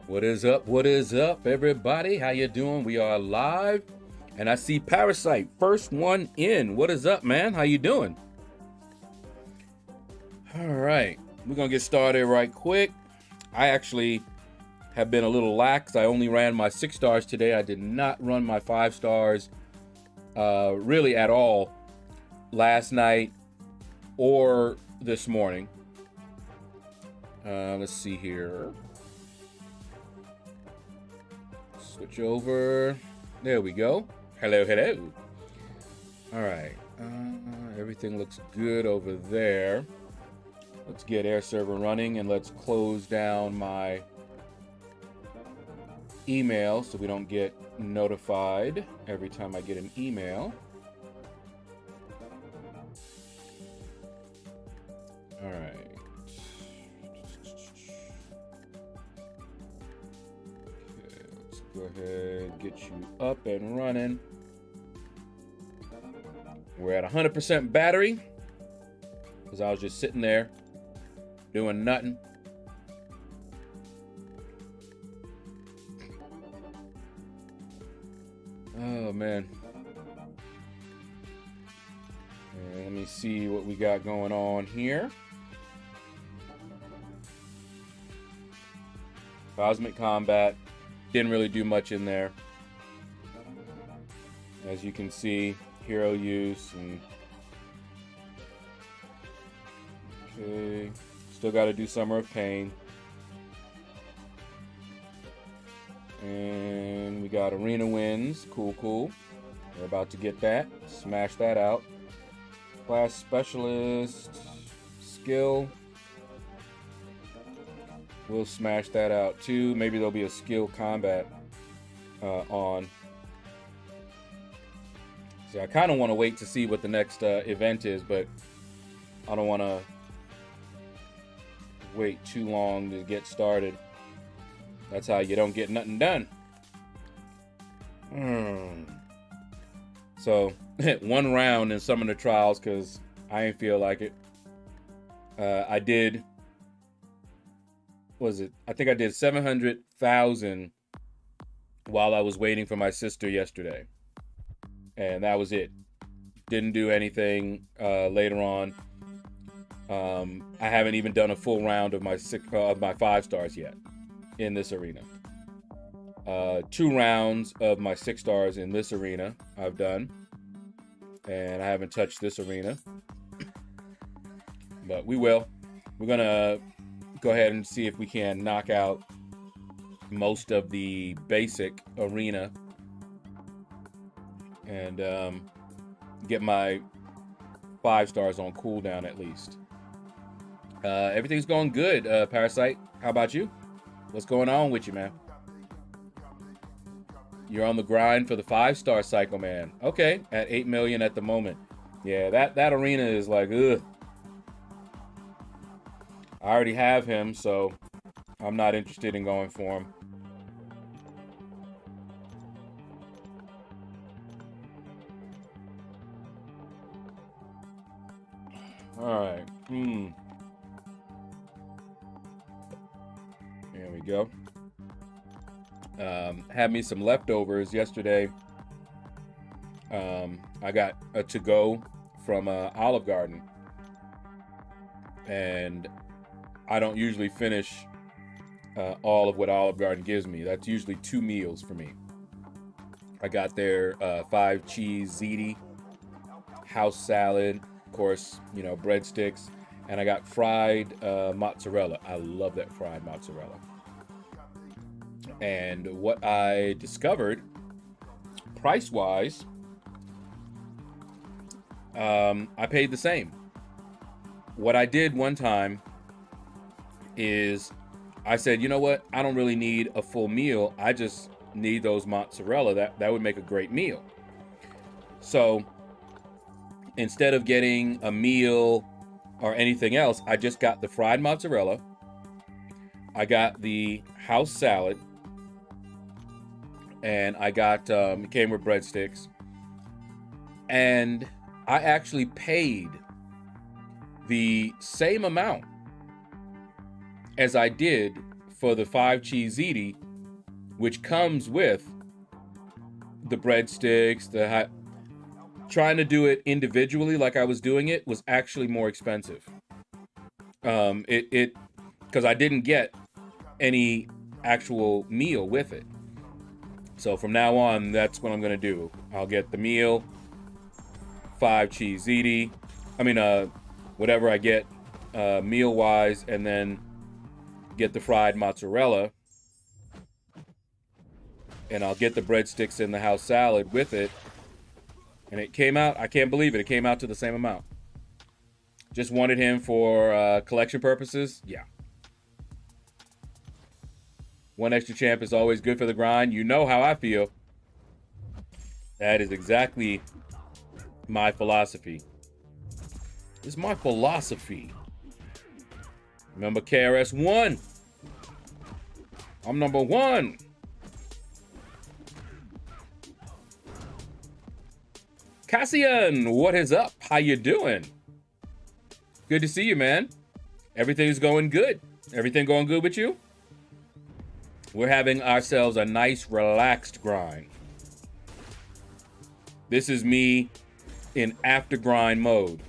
What is up? What is up, everybody? How you doing? We are live, and I see Parasite, first one in. What is up, man? How you doing? All right, we're gonna get started right quick. I actually have been a little lax. I only ran my 6 stars today. I did not run my 5 stars really at all last night or this morning. Let's see here. Switch over. There we go. Hello, hello. All right. Everything looks good over there. Let's get air server running and let's close down my email so we don't get notified every time I get an email. All right. Go ahead, get you up and running. We're at 100% battery because I was just sitting there doing nothing. Oh man. And let me see what we got going on here. Cosmic Combat. Didn't really do much in there. As you can see, hero use and okay. Still got to do Summer of Pain. And we got arena wins. Cool, cool. We're about to get that. Smash that out. Class specialist skill. We'll smash that out too. Maybe there'll be a skill combat on. So I kind of want to wait to see what the next event is, but I don't want to wait too long to get started. That's how you don't get nothing done. So one round in some of the trials because I ain't feel like it. I did. Was it? I think I did 700,000 while I was waiting for my sister yesterday, and that was it. Didn't do anything later on. I haven't even done a full round of my 5 stars yet in this arena. 2 rounds of my 6 stars in this arena I've done, and I haven't touched this arena, but we will. We're gonna go ahead and see if we can knock out most of the basic arena and get my 5 stars on cooldown at least. Everything's going good, Parasite. How about you? What's going on with you, man? You're on the grind for the 5-star cycle, man. Okay, at 8 million at the moment. Yeah, that arena is like, ugh. I already have him, so I'm not interested in going for him. All right. There we go. Had me some leftovers yesterday. I got a to-go from Olive Garden. And I don't usually finish all of what Olive Garden gives me. That's usually 2 meals for me. I got their 5 cheese ziti, house salad, of course, you know, breadsticks, and I got fried mozzarella. I love that fried mozzarella. And what I discovered, price-wise, I paid the same. What I did one time is I said, you know what? I don't really need a full meal. I just need those mozzarella. That would make a great meal. So instead of getting a meal or anything else, I just got the fried mozzarella. I got the house salad. And I got, it came with breadsticks. And I actually paid the same amount as I did for the 5 cheese ziti, which comes with the breadsticks, trying to do it individually like I was doing it was actually more expensive. Because I didn't get any actual meal with it. So from now on, that's what I'm gonna do. I'll get the meal, 5 cheese ziti. I mean, whatever I get meal-wise, and then get the fried mozzarella. And I'll get the breadsticks in the house salad with it. And it came out, I can't believe it, it came out to the same amount. Just wanted him for collection purposes? Yeah. One extra champ is always good for the grind. You know how I feel. That is exactly my philosophy. It's my philosophy. Remember KRS-One? I'm number 1. Cassian, what is up? How you doing? Good to see you, man. Everything's going good. Everything going good with you? We're having ourselves a nice, relaxed grind. This is me in after grind mode.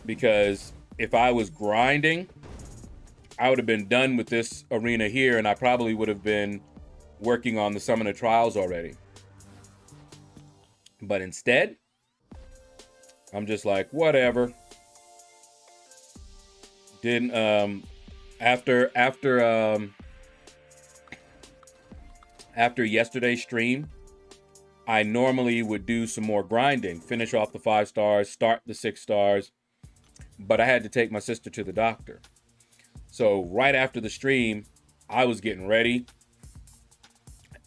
Because if I was grinding, I would have been done with this arena here, and I probably would have been working on the Summoner Trials already. But instead, I'm just like, whatever. Didn't after yesterday's stream, I normally would do some more grinding, finish off the 5 stars, start the 6 stars, but I had to take my sister to the doctor. So right after the stream, I was getting ready,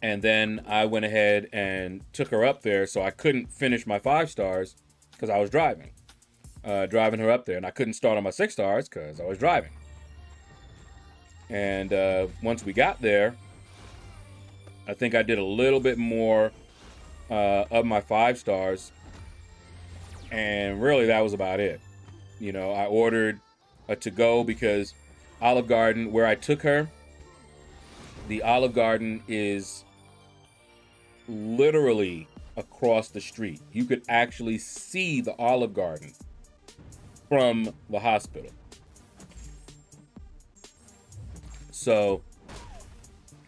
and then I went ahead and took her up there, so I couldn't finish my 5 stars because I was driving. Driving her up there, and I couldn't start on my 6 stars because I was driving. And once we got there, I think I did a little bit more of my 5 stars, and really that was about it. You know, I ordered a to-go because Olive Garden, where I took her, the Olive Garden is literally across the street. You could actually see the Olive Garden from the hospital. So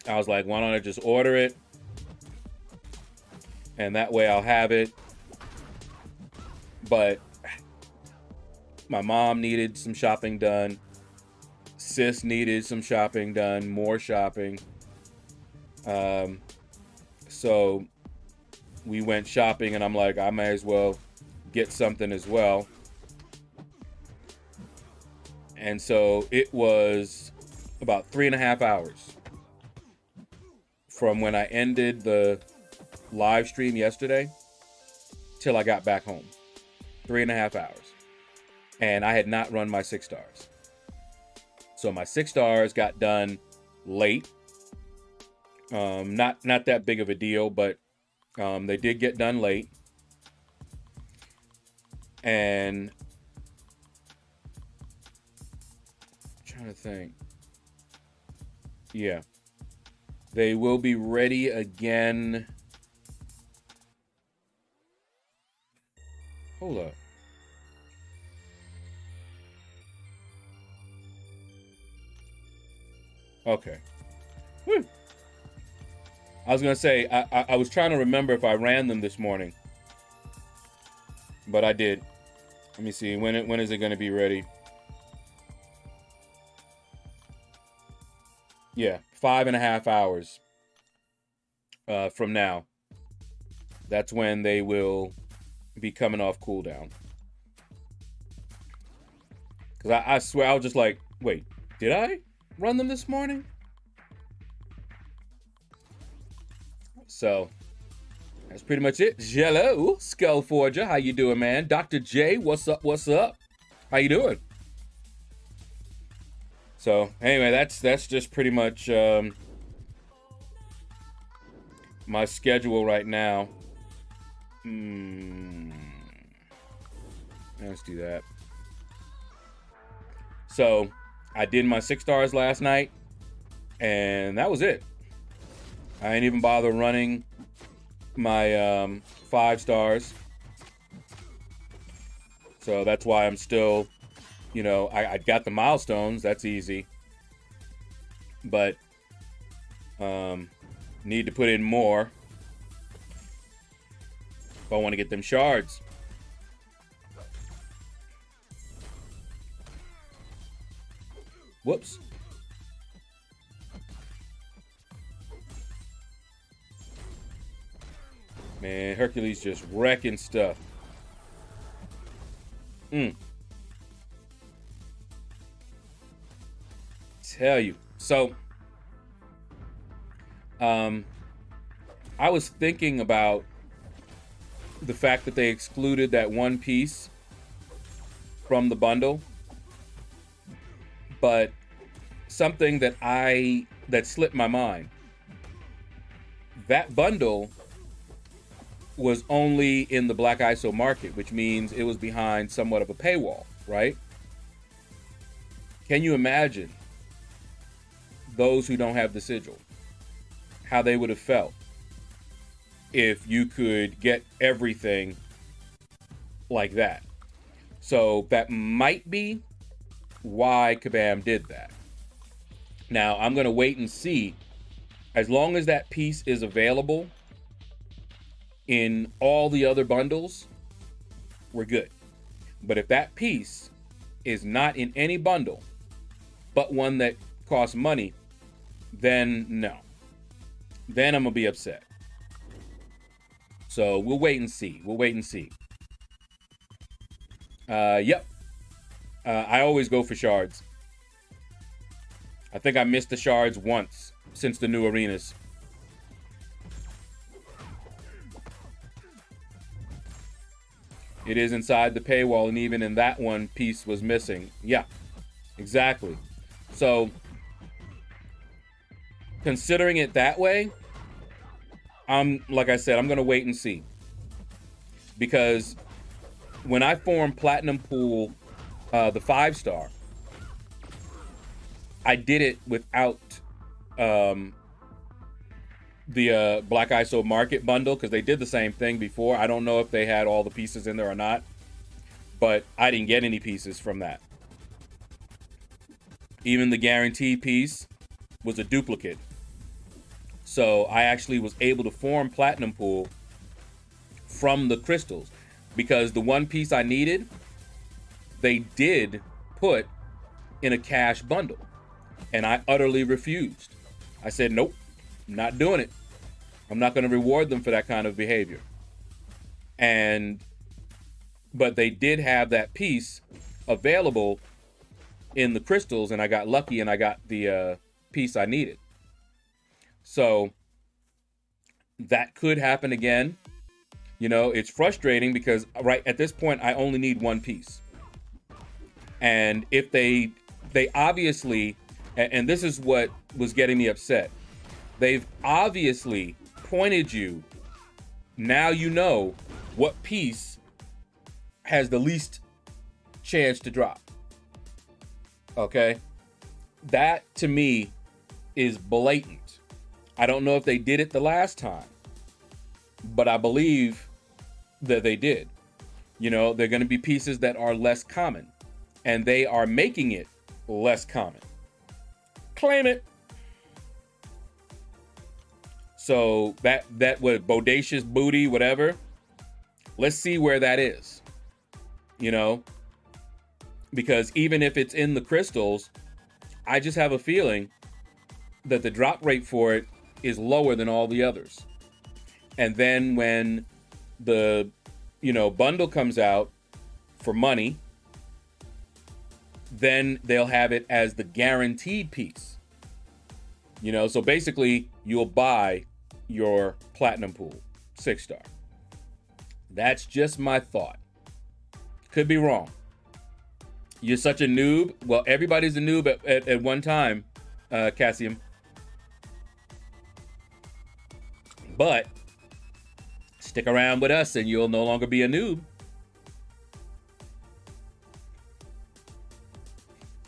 I was like, why don't I just order it? And that way I'll have it. But my mom needed some shopping done. Sis needed some shopping done, more shopping. So we went shopping, and I'm like, I may as well get something as well. And so it was about 3.5 hours from when I ended the live stream yesterday till I got back home. 3.5 hours. And I had not run my 6 stars. So my 6 stars got done late. Not that big of a deal, but they did get done late. And I'm trying to think. Yeah. They will be ready again. Hold up. Okay. Whew. I was gonna say I was trying to remember if I ran them this morning, but I did. Let me see, when is it gonna be ready? Yeah, 5.5 hours from now. That's when they will be coming off cooldown. Because I swear I was just like, wait, did I run them this morning? So that's pretty much it. Hello, Skull Forger, how you doing, man? Dr. J, what's up? What's up? How you doing? So anyway, that's just pretty much my schedule right now. Let's do that. So I did my 6 stars last night, and that was it. I ain't even bother running my 5 stars. So that's why I'm still, you know, I got the milestones. That's easy. But need to put in more if I want to get them shards. Whoops. Man, Hercules just wrecking stuff. Tell you. So, I was thinking about the fact that they excluded that one piece from the bundle, but something that slipped my mind. That bundle was only in the Black ISO market, which means it was behind somewhat of a paywall, right? Can you imagine those who don't have the sigil, how they would have felt if you could get everything like that? So that might be why Kabam did that. Now, I'm going to wait and see. As long as that piece is available in all the other bundles, we're good. But if that piece is not in any bundle but one that costs money, then no. Then I'm going to be upset. So we'll wait and see. We'll wait and see. Yep. I always go for shards. I think I missed the shards once since the new arenas. It is inside the paywall, and even in that one, piece was missing. Yeah, exactly. So, considering it that way, like I said, I'm going to wait and see. Because when I formed Platinum Pool, the 5-star, I did it without the Black ISO Market bundle, because they did the same thing before. I don't know if they had all the pieces in there or not, but I didn't get any pieces from that. Even the guaranteed piece was a duplicate. So I actually was able to form Platinum Pool from the crystals, because the one piece I needed, they did put in a cash bundle, and I utterly refused. I said, nope, I'm not doing it. I'm not going to reward them for that kind of behavior. But they did have that piece available in the crystals, and I got lucky and I got the piece I needed. So that could happen again. You know, it's frustrating because right at this point, I only need one piece. And if they obviously, and this is what was getting me upset, they've obviously pointed you, now you know what piece has the least chance to drop. Okay? That, to me, is blatant. I don't know if they did it the last time, but I believe that they did. You know, they're going to be pieces that are less common, and they are making it less common. Claim it. So that what bodacious booty, whatever, let's see where that is. You know, because even if it's in the crystals, I just have a feeling that the drop rate for it is lower than all the others. And then when the, you know, bundle comes out for money, then they'll have it as the guaranteed piece. You know, so basically you'll buy your Platinum Pool 6-star. That's just my thought. Could be wrong. You're such a noob. Well, everybody's a noob at one time, Cassium. But stick around with us and you'll no longer be a noob.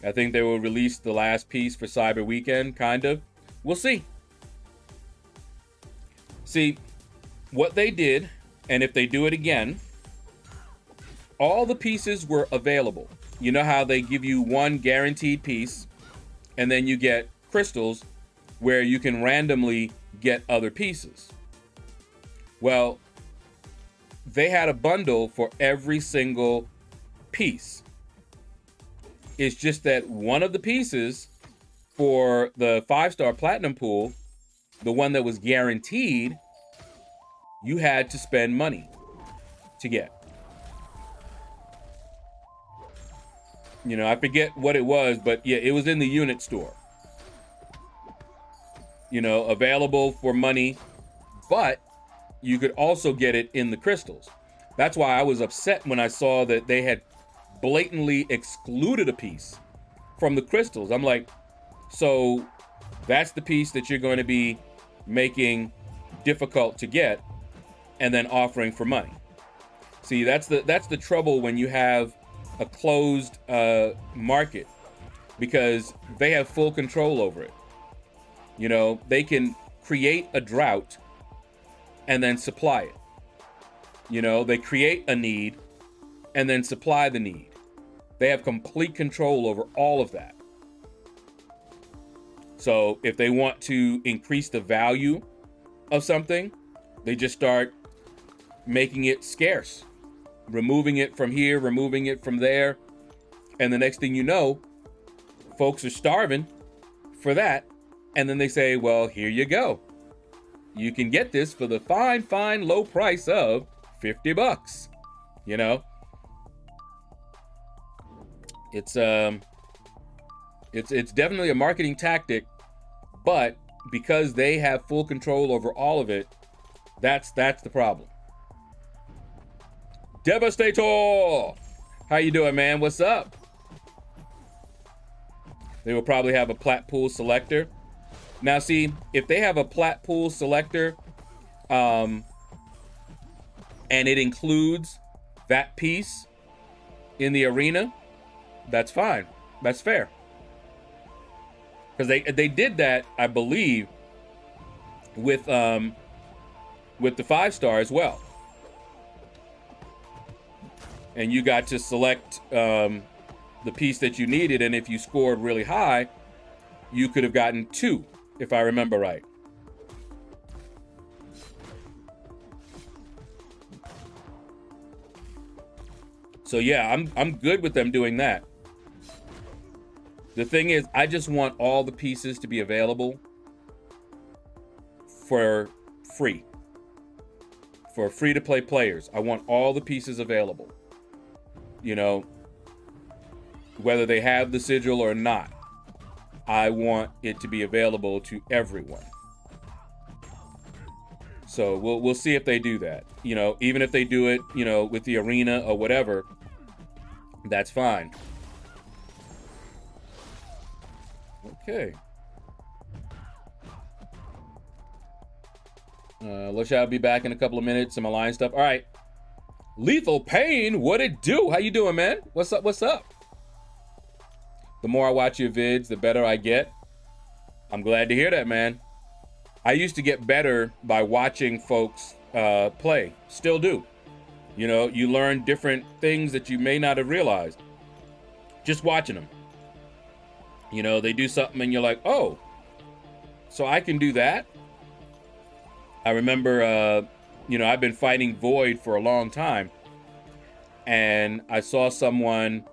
I think they will release the last piece for Cyber Weekend, kind of. We'll see. See, what they did, and if they do it again, all the pieces were available. You know how they give you one guaranteed piece, and then you get crystals where you can randomly get other pieces. Well, they had a bundle for every single piece. It's just that one of the pieces for the 5-star platinum pool, the one that was guaranteed, you had to spend money to get. You know, I forget what it was, but yeah, it was in the unit store. You know, available for money, but you could also get it in the crystals. That's why I was upset when I saw that they had blatantly excluded a piece from the crystals. I'm like, so that's the piece that you're going to be making difficult to get and then offering for money. See, that's the trouble when you have a closed market, because they have full control over it. You know, they can create a drought and then supply it. You know, they create a need and then supply the need. They have complete control over all of that. So if they want to increase the value of something, they just start making it scarce, removing it from here, removing it from there. And the next thing you know, folks are starving for that. And then they say, well, here you go. You can get this for the fine, low price of $50. You know, it's definitely a marketing tactic, but because they have full control over all of it, that's the problem. Devastator, how you doing, man? What's up? They will probably have a plat pool selector. Now, see, if they have a plat pool selector, and it includes that piece in the arena, that's fine. That's fair. Because they did that, I believe, with the 5-star as well. And you got to select the piece that you needed, and if you scored really high, you could have gotten 2, if I remember right. So yeah, I'm good with them doing that. The thing is, I just want all the pieces to be available for free. For free-to-play players. I want all the pieces available. You know, whether they have the sigil or not, I want it to be available to everyone. So we'll see if they do that. You know, even if they do it, you know, with the arena or whatever, that's fine. Okay. LordShaedow be back in a couple of minutes. Some Alliance stuff. All right. Lethal Pain, what it do? How you doing, man? What's up? What's up? The more I watch your vids, the better I get. I'm glad to hear that, man. I used to get better by watching folks play. Still do. You know, you learn different things that you may not have realized just watching them. You know, they do something and you're like, oh, so I can do that? I remember, you know, I've been fighting Void for a long time. And I saw someone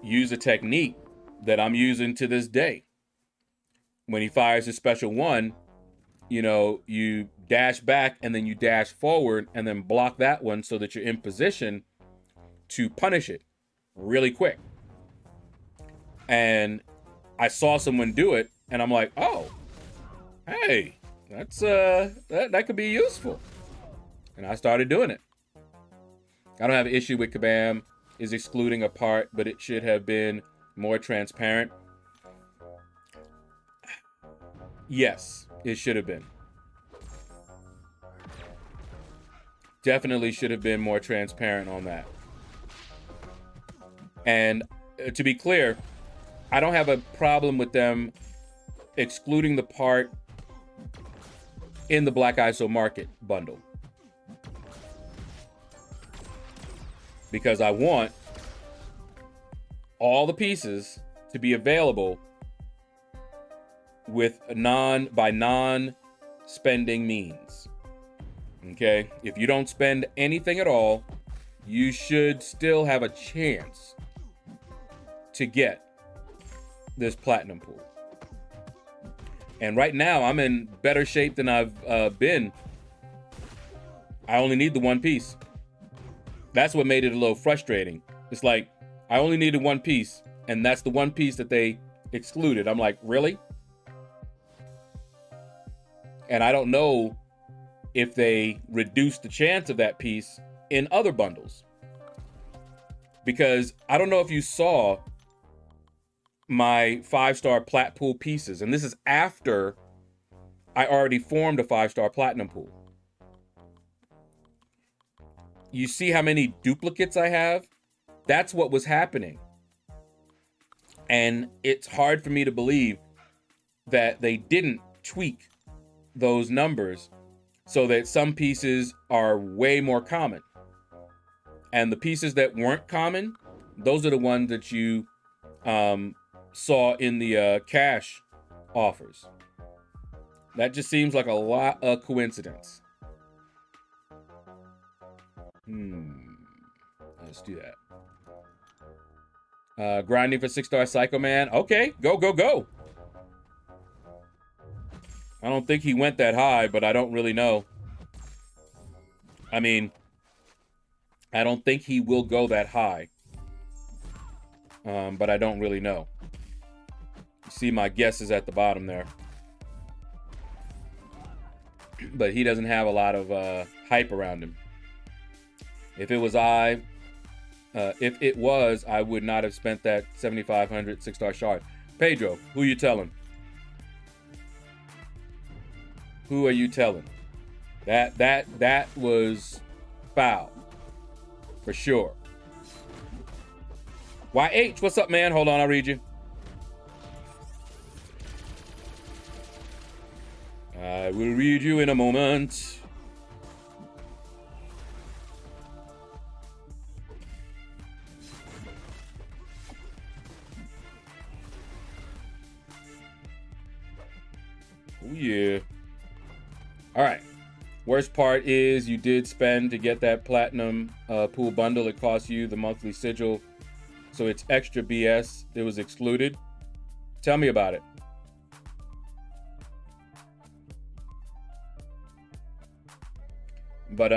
use a technique that I'm using to this day. When he fires his special one, you know, you dash back and then you dash forward and then block that one so that you're in position to punish it really quick. And I saw someone do it and I'm like, oh, hey, that's that could be useful. And I started doing it. I don't have an issue with Kabam is excluding a part, but it should have been more transparent. Yes, it should have been. Definitely should have been more transparent on that. And to be clear, I don't have a problem with them excluding the part in the Black ISO Market bundle, because I want all the pieces to be available with non-spending means. Okay, if you don't spend anything at all, you should still have a chance to get this platinum pool. And right now, I'm in better shape than I've been. I only need the one piece. That's what made it a little frustrating. It's like, I only needed one piece, and that's the one piece that they excluded. I'm like, really? And I don't know if they reduced the chance of that piece in other bundles. Because I don't know if you saw my 5-star plat pool pieces, and this is after I already formed a 5-star platinum pool. You see how many duplicates I have? That's what was happening. And it's hard for me to believe that they didn't tweak those numbers so that some pieces are way more common. And the pieces that weren't common, those are the ones that you saw in the cash offers. That just seems like a lot of coincidence. Let's do that. Grinding for 6-star Psycho Man. Okay, go, go, go. I don't think he went that high, but I don't really know. I mean, I don't think he will go that high. But I don't really know. You see my guess is at the bottom there. But he doesn't have a lot of hype around him. If it was I would not have spent that 7,500 6-star shard. Pedro, who you telling? Who are you telling? That was foul. For sure. YH, what's up, man? Hold on, I'll read you. I will read you in a moment. Oh, yeah. All right. Worst part is you did spend to get that platinum pool bundle. It cost you the monthly sigil. So it's extra BS. It was excluded. Tell me about it. But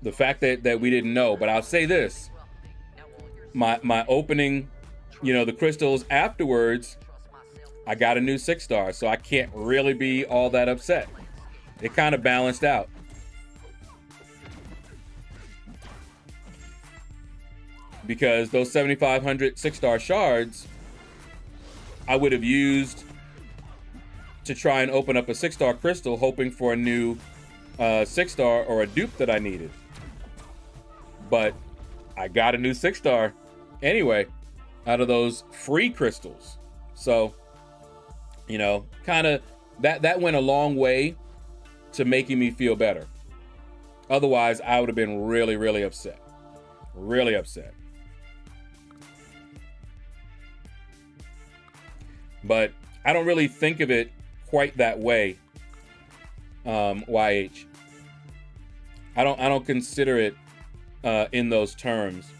the fact that we didn't know, but I'll say this. My opening, the crystals afterwards, I got a new 6-star, so I can't really be all that upset. It kind of balanced out. Because those 7,500 6-star shards, I would have used to try and open up a 6-star crystal, hoping for a new 6-star or a dupe that I needed. But I got a new 6-star anyway out of those free crystals. So, kind of that went a long way to making me feel better. Otherwise, I would have been really, really upset. Really upset. But I don't really think of it quite that way, YH. I don't consider it in those terms.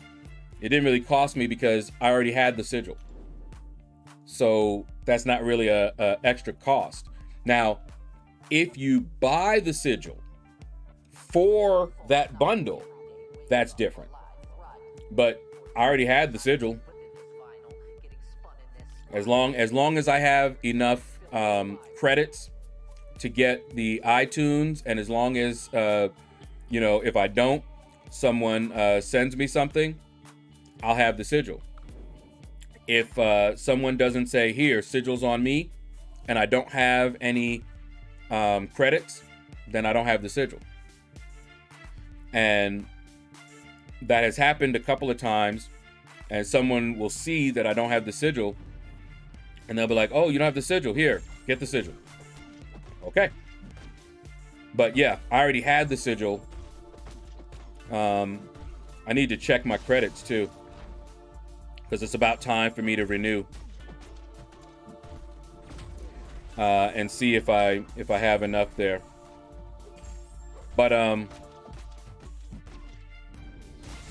It didn't really cost me because I already had the sigil. So that's not really a extra cost. Now, if you buy the sigil for that bundle, that's different. But I already had the sigil. As long as I have enough credits to get the iTunes, and as long as if I don't, someone sends me something, I'll have the sigil. If someone doesn't say, here, sigil's on me, and I don't have any credits, then I don't have the sigil. And that has happened a couple of times, and someone will see that I don't have the sigil, and they'll be like, oh, you don't have the sigil. Here, get the sigil. Okay. But yeah, I already had the sigil. I need to check my credits too, because it's about time for me to renew. And see if I have enough there. But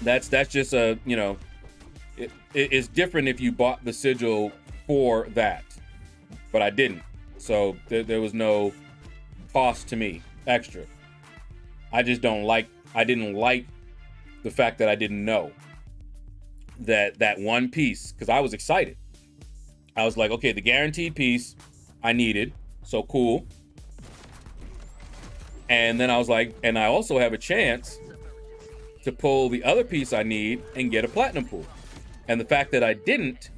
that's just a, you know, it's different if you bought the sigil for that, but I didn't, so there was no cost to me extra. I just didn't like the fact that I didn't know that one piece, because I was excited. I was like, okay, the guaranteed piece I needed, so cool. And then I was like, and I also have a chance to pull the other piece I need and get a platinum pool. And the fact that I didn't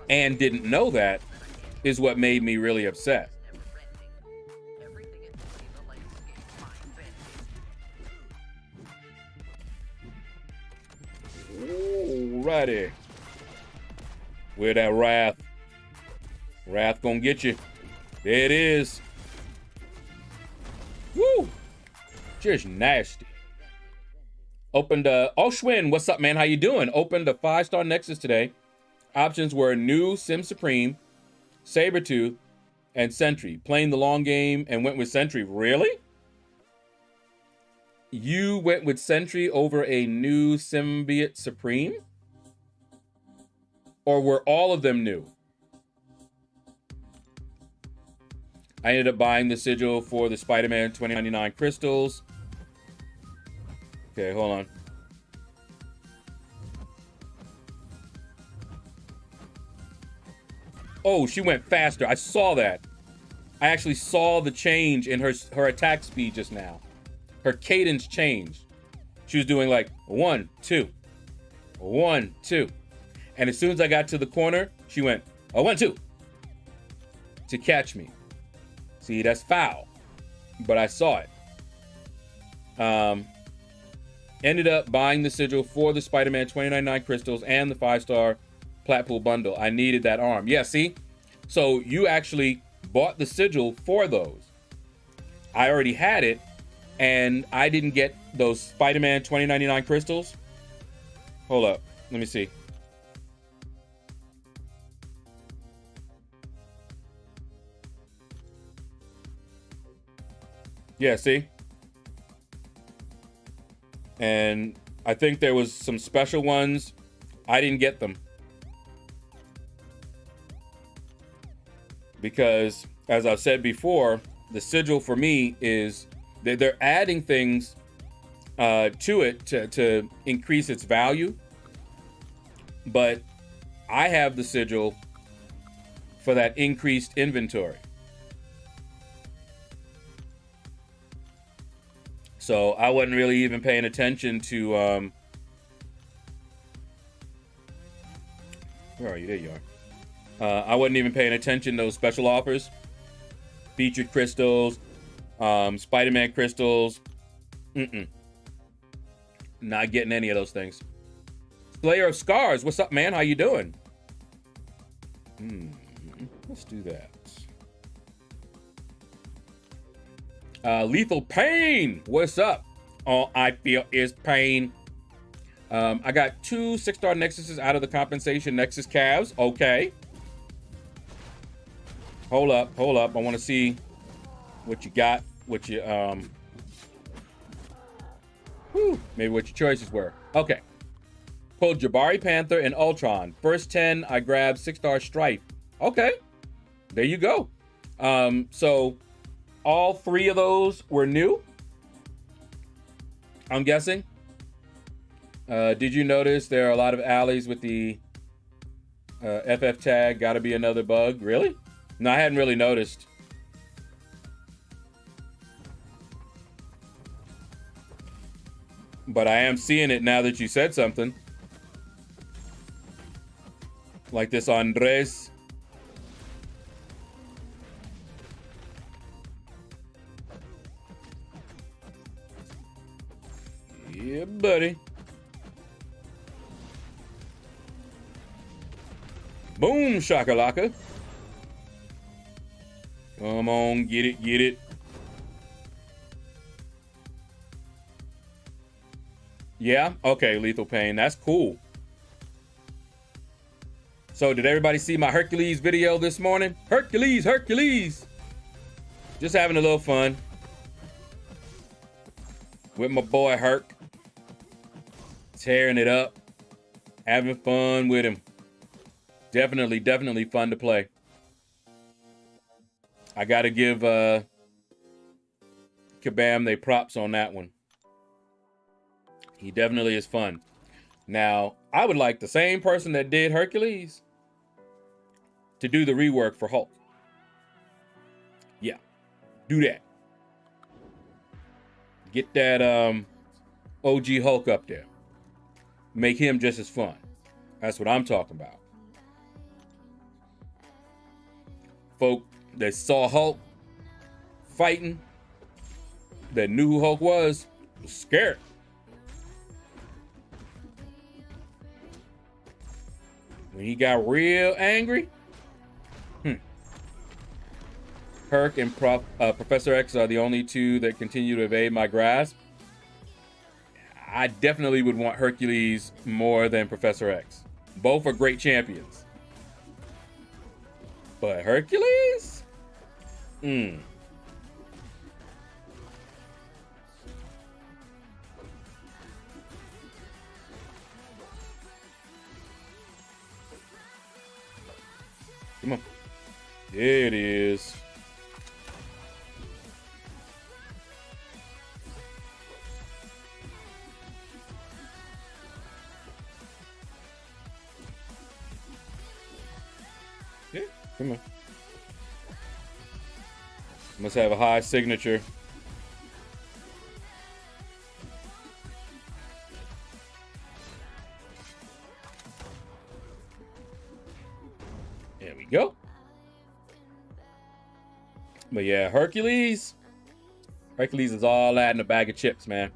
know that is what made me really upset. Alrighty. Where that wrath? Wrath gonna get you. There it is. Woo! Just nasty. Opened Oshwin, what's up, man? How you doing? Opened a 5-star Nexus today. Options were new Sim Supreme, Sabretooth, and Sentry. Playing the long game and went with Sentry. Really? You went with Sentry over a new Symbiote Supreme? Or were all of them new? I ended up buying the sigil for the Spider-Man 2099 crystals. Okay, hold on. Oh, she went faster. I saw that. I actually saw the change in her attack speed just now. Her cadence changed. She was doing like 1, 2, 1, 2. And as soon as I got to the corner, she went, 1, 2, to catch me. See, that's foul, but I saw it. Ended up buying the sigil for the Spider-Man 2099 crystals and the 5-star Platpool bundle. I needed that arm. Yeah, see? So you actually bought the sigil for those. I already had it, and I didn't get those Spider-Man 2099 crystals. Hold up. Let me see. Yeah, see? And I think there was some special ones. I didn't get them. Because, as I've said before, the sigil for me is they're adding things to it to increase its value. But I have the sigil for that increased inventory. So I wasn't really even paying attention to, where are you? There you are. I wasn't even paying attention to those special offers. Featured crystals, Spider-Man crystals. Not getting any of those things. Slayer of Scars, what's up, man? How you doing? Let's do that. Lethal Pain, what's up? All I feel is pain. I got 2 6-star Nexuses out of the compensation Nexus Cavs. Okay. Hold up. I want to see what you got. What you maybe what your choices were. Okay. Pulled Jabari Panther and Ultron. First 10, I grabbed 6-star Strife. Okay. There you go. So all 3 of those were new, I'm guessing. Did you notice there are a lot of alleys with the FF tag? Gotta be another bug. Really? No, I hadn't really noticed. But I am seeing it now that you said something. Like this Andres. Yeah, buddy. Boom, shakalaka. Come on, get it, get it. Yeah, okay, Lethal Pain, that's cool. So did everybody see my Hercules video this morning? Hercules, Hercules. Just having a little fun with my boy Herc. Tearing it up. Having fun with him. Definitely, definitely fun to play. I gotta give Kabam they props on that one. He definitely is fun. Now, I would like the same person that did Hercules to do the rework for Hulk. Yeah, do that. Get that OG Hulk up there. Make him just as fun. That's what I'm talking about. Folk that saw Hulk fighting, that knew who Hulk was scared. When he got real angry, Herc and Professor X are the only two that continue to evade my grasp. I definitely would want Hercules more than Professor X. Both are great champions. But Hercules? Come on. There it is. Yeah, come on. Must have a high signature. There we go. But yeah, Hercules. Hercules is all that in a bag of chips, man.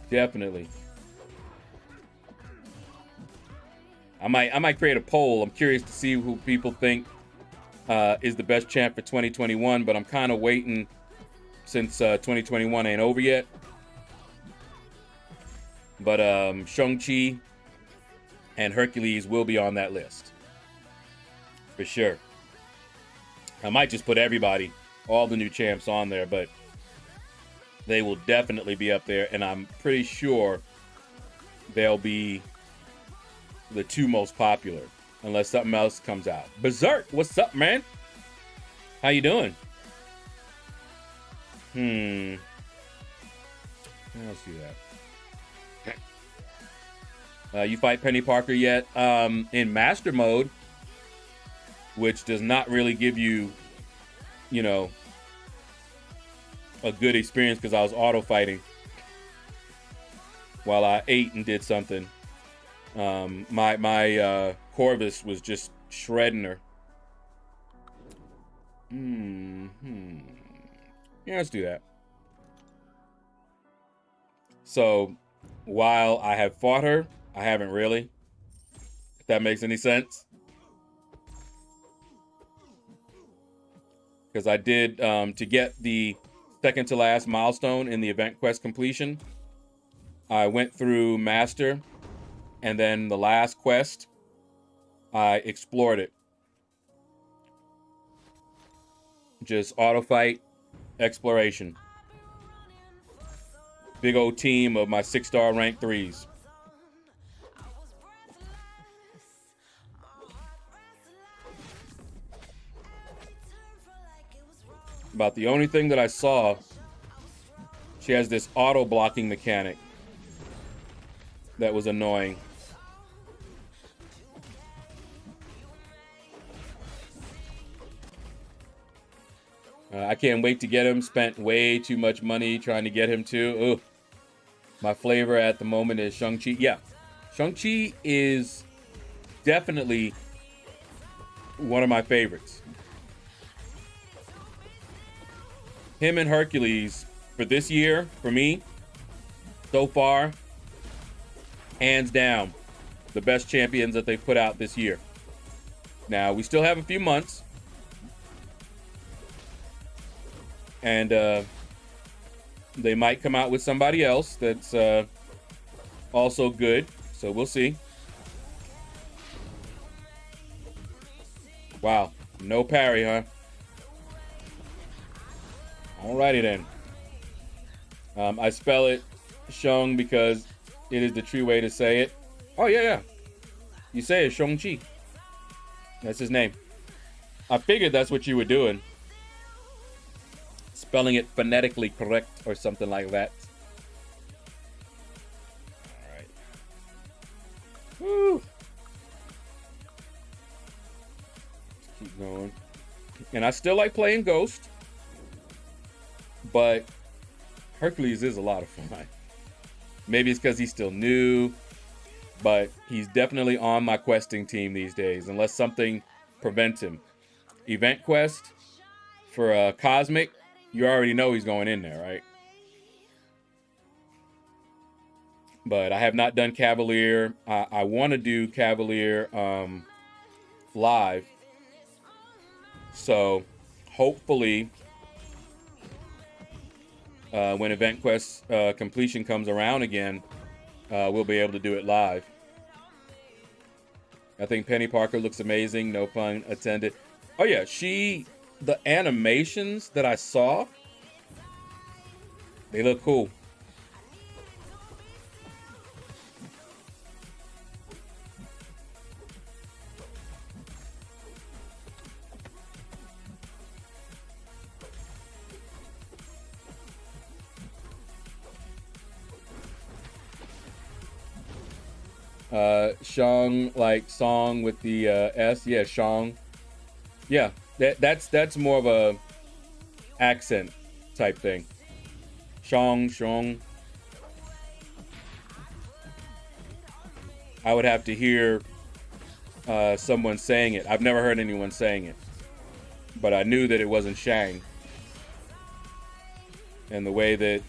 Definitely. I might create a poll. I'm curious to see who people think is the best champ for 2021, but I'm kind of waiting since 2021 ain't over yet. But Shang-Chi and Hercules will be on that list. For sure. I might just put everybody, all the new champs on there, but they will definitely be up there, and I'm pretty sure they'll be the two most popular, unless something else comes out. Berserk, what's up, man? How you doing? Let's do that. You fight Penny Parker yet? In Master Mode, which does not really give you, you know, a good experience because I was auto fighting while I ate and did something. My Corvus was just shredding her. Yeah, let's do that. So while I have fought her, I haven't really, if that makes any sense. Because I did, to get the second to last milestone in the event quest completion, I went through Master, and then the last quest, I explored it. Just auto fight, exploration. Big old team of my 6-star rank 3s. About the only thing that I saw, she has this auto blocking mechanic that was annoying. I can't wait to get him. Spent way too much money trying to get him too. Ugh. My flavor at the moment is Shang-Chi. Yeah, Shang-Chi is definitely one of my favorites. Him and Hercules for this year, for me, So far, hands down, the best champions that they've put out this year. Now, we still have a few months. And they might come out with somebody else that's also good. So we'll see. Wow. No parry, huh? Alrighty then. I spell it Shung because it is the true way to say it. Oh, yeah. You say it Shang-Chi. That's his name. I figured that's what you were doing. Spelling it phonetically correct or something like that. All right. Woo. Let's keep going. And I still like playing Ghost, but Hercules is a lot of fun. Maybe it's because he's still new, but he's definitely on my questing team these days, unless something prevents him. Event quest for Cosmic, you already know he's going in there, right? But I have not done Cavalier. I want to do Cavalier live. So hopefully when Event Quest completion comes around again, we'll be able to do it live. I think Penny Parker looks amazing. No pun intended. Oh yeah, the animations that I saw, they look cool. Shang, like song with the S. Yeah, Shang. Yeah, that's more of a accent type thing. Shang. I would have to hear someone saying it. I've never heard anyone saying it, but I knew that it wasn't Shang. And the way that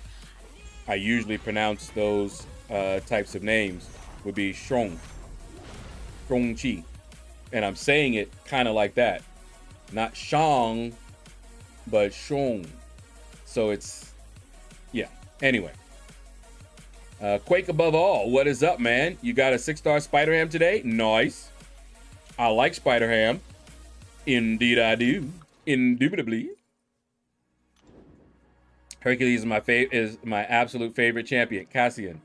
I usually pronounce those types of names would be Shong Chi, and I'm saying it kind of like that, not Shang, but Shong. So it's, yeah. Anyway, Quake Above All, what is up, man? You got a 6-star Spider Ham today? Nice. I like Spider Ham. Indeed, I do. Indubitably. Hercules is my absolute favorite champion. Cassian,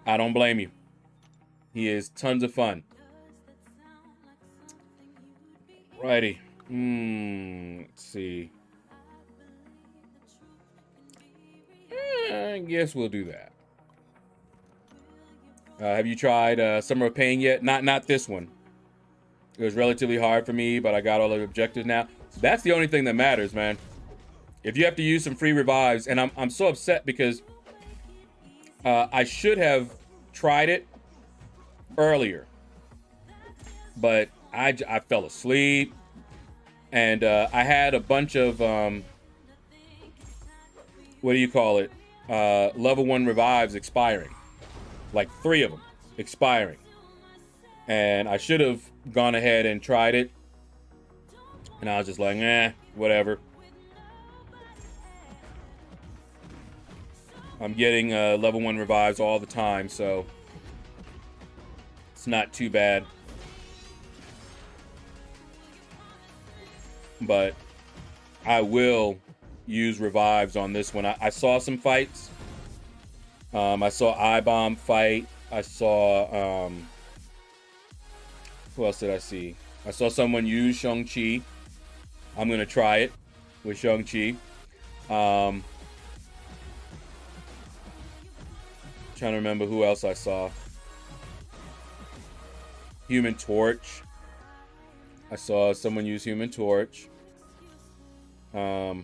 I don't blame you. He is tons of fun. Righty. Let's see. I guess we'll do that. Have you tried Summer of Pain yet? Not this one. It was relatively hard for me, but I got all the objectives now. That's the only thing that matters, man. If you have to use some free revives, and I'm so upset because I should have tried it earlier, but I fell asleep, and I had a bunch of what do you call it, level 1 revives expiring, like 3 of them expiring, and I should have gone ahead and tried it, and I was just like, whatever. I'm getting level 1 revives all the time, so it's not too bad. But I will use revives on this one. I saw some fights. I saw I-Bomb fight. I saw, who else did I see? I saw someone use Shang-Chi. I'm going to try it with Shang-Chi. Trying to remember who else I saw. Human Torch. I saw someone use Human Torch. But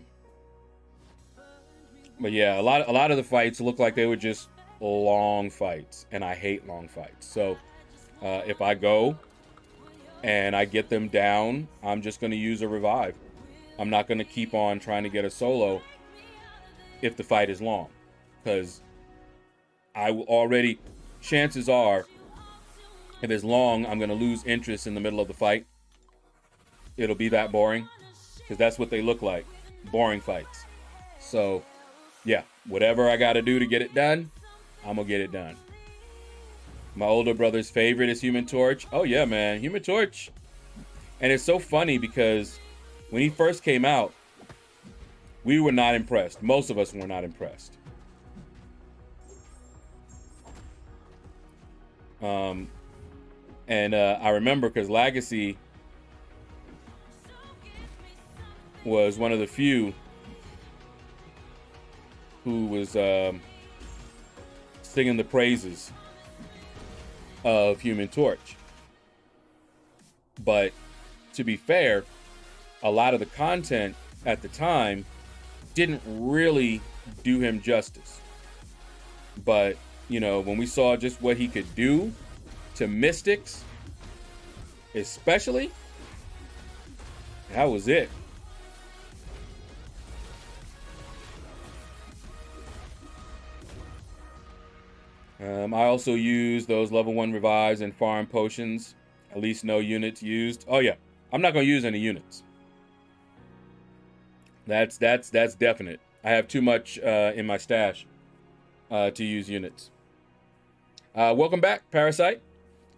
yeah, a lot of the fights look like they were just long fights, and I hate long fights. So if I go and I get them down, I'm just going to use a revive. I'm not going to keep on trying to get a solo if the fight is long, because I will already, chances are, if it's long, I'm going to lose interest in the middle of the fight. It'll be that boring, because that's what they look like, boring fights. So, yeah, whatever I got to do to get it done, I'm going to get it done. My older brother's favorite is Human Torch. Oh, yeah, man, Human Torch. And it's so funny because when he first came out, we were not impressed. Most of us were not impressed. I remember because Legacy was one of the few who was singing the praises of Human Torch. But to be fair, a lot of the content at the time didn't really do him justice. But, you know, when we saw just what he could do to Mystics, especially, that was it. I also use those level 1 revives and farm potions. At least no units used. Oh yeah, I'm not gonna use any units. That's definite. I have too much in my stash to use units. Welcome back, Parasite.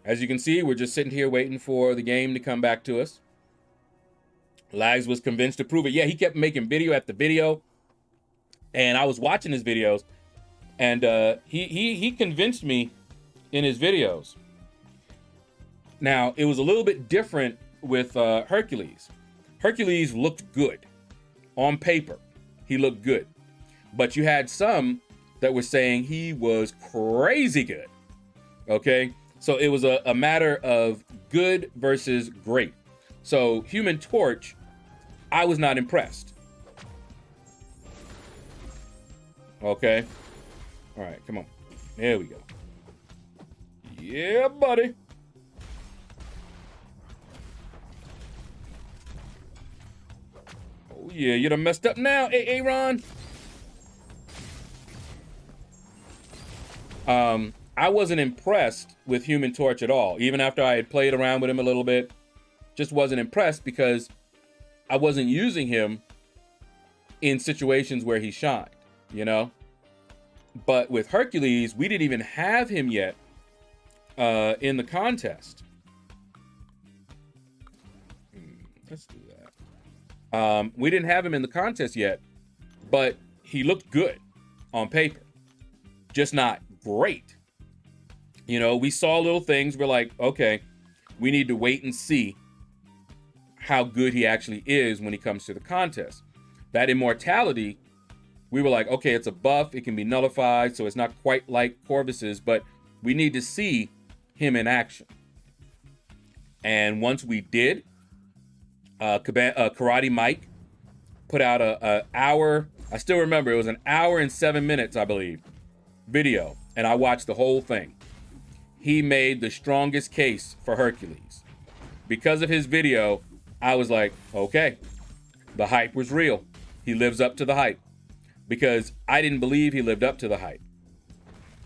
As you can see, we're just sitting here waiting for the game to come back to us. Lags was convinced to prove it. Yeah, he kept making video after video, and I was watching his videos, and he convinced me in his videos. Now, it was a little bit different with Hercules. Hercules looked good. On paper, he looked good. But you had some that were saying he was crazy good. Okay? So it was a matter of good versus great. So Human Torch, I was not impressed. Okay? All right, come on. There we go. Yeah, buddy. Oh, yeah, you done messed up now, Aaron. I wasn't impressed with Human Torch at all. Even after I had played around with him a little bit, just wasn't impressed because I wasn't using him in situations where he shined, you know? But with Hercules, we didn't even have him yet in the contest. Let's do that. We didn't have him in the contest yet, but he looked good on paper. Just not great. You know, we saw little things. We're like, okay, we need to wait and see how good he actually is when he comes to the contest. That immortality, we were like, okay, it's a buff. It can be nullified, so it's not quite like Corvus's, but we need to see him in action. And once we did, Karate Mike put out a hour, I still remember, it was an hour and 7 minutes, I believe, video, and I watched the whole thing. He made the strongest case for Hercules. Because of his video, I was like, okay, the hype was real. He lives up to the hype. Because I didn't believe he lived up to the hype.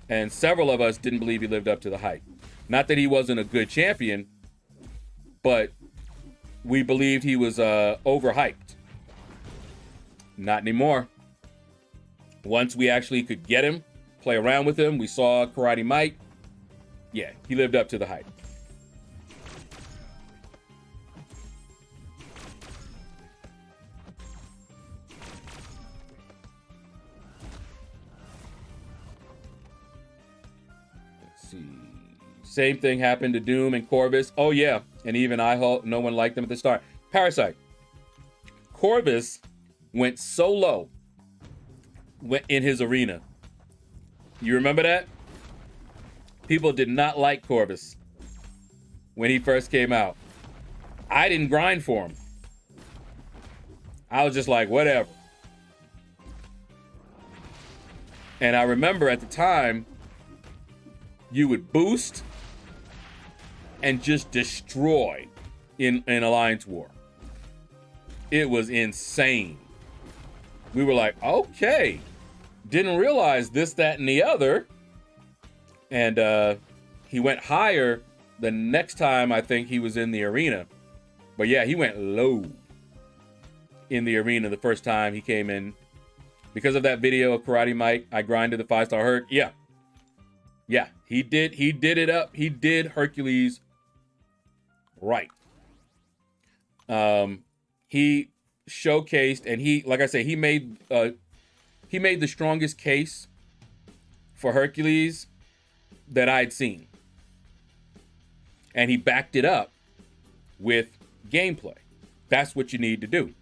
And several of us didn't believe he lived up to the hype. Not that he wasn't a good champion, but we believed he was overhyped. Not anymore. Once we actually could get him, play around with him, we saw Karate Mike. Yeah, he lived up to the hype. Let's see. Same thing happened to Doom and Corvus. Oh yeah, and even I-Hulk, no one liked them at the start. Parasite. Corvus went so low in his arena. You remember that? People did not like Corvus when he first came out. I didn't grind for him. I was just like, whatever. And I remember at the time, you would boost and just destroy in Alliance War. It was insane. We were like, okay, didn't realize this, that, and the other. And he went higher the next time I think he was in the arena. But yeah, he went low in the arena the first time he came in. Because of that video of Karate Mike, I grinded the 5-star Herc. Yeah. Yeah, he did it up. He did Hercules right. He showcased, and he, like I say, he made the strongest case for Hercules that I'd seen. And he backed it up with gameplay. That's what you need to do.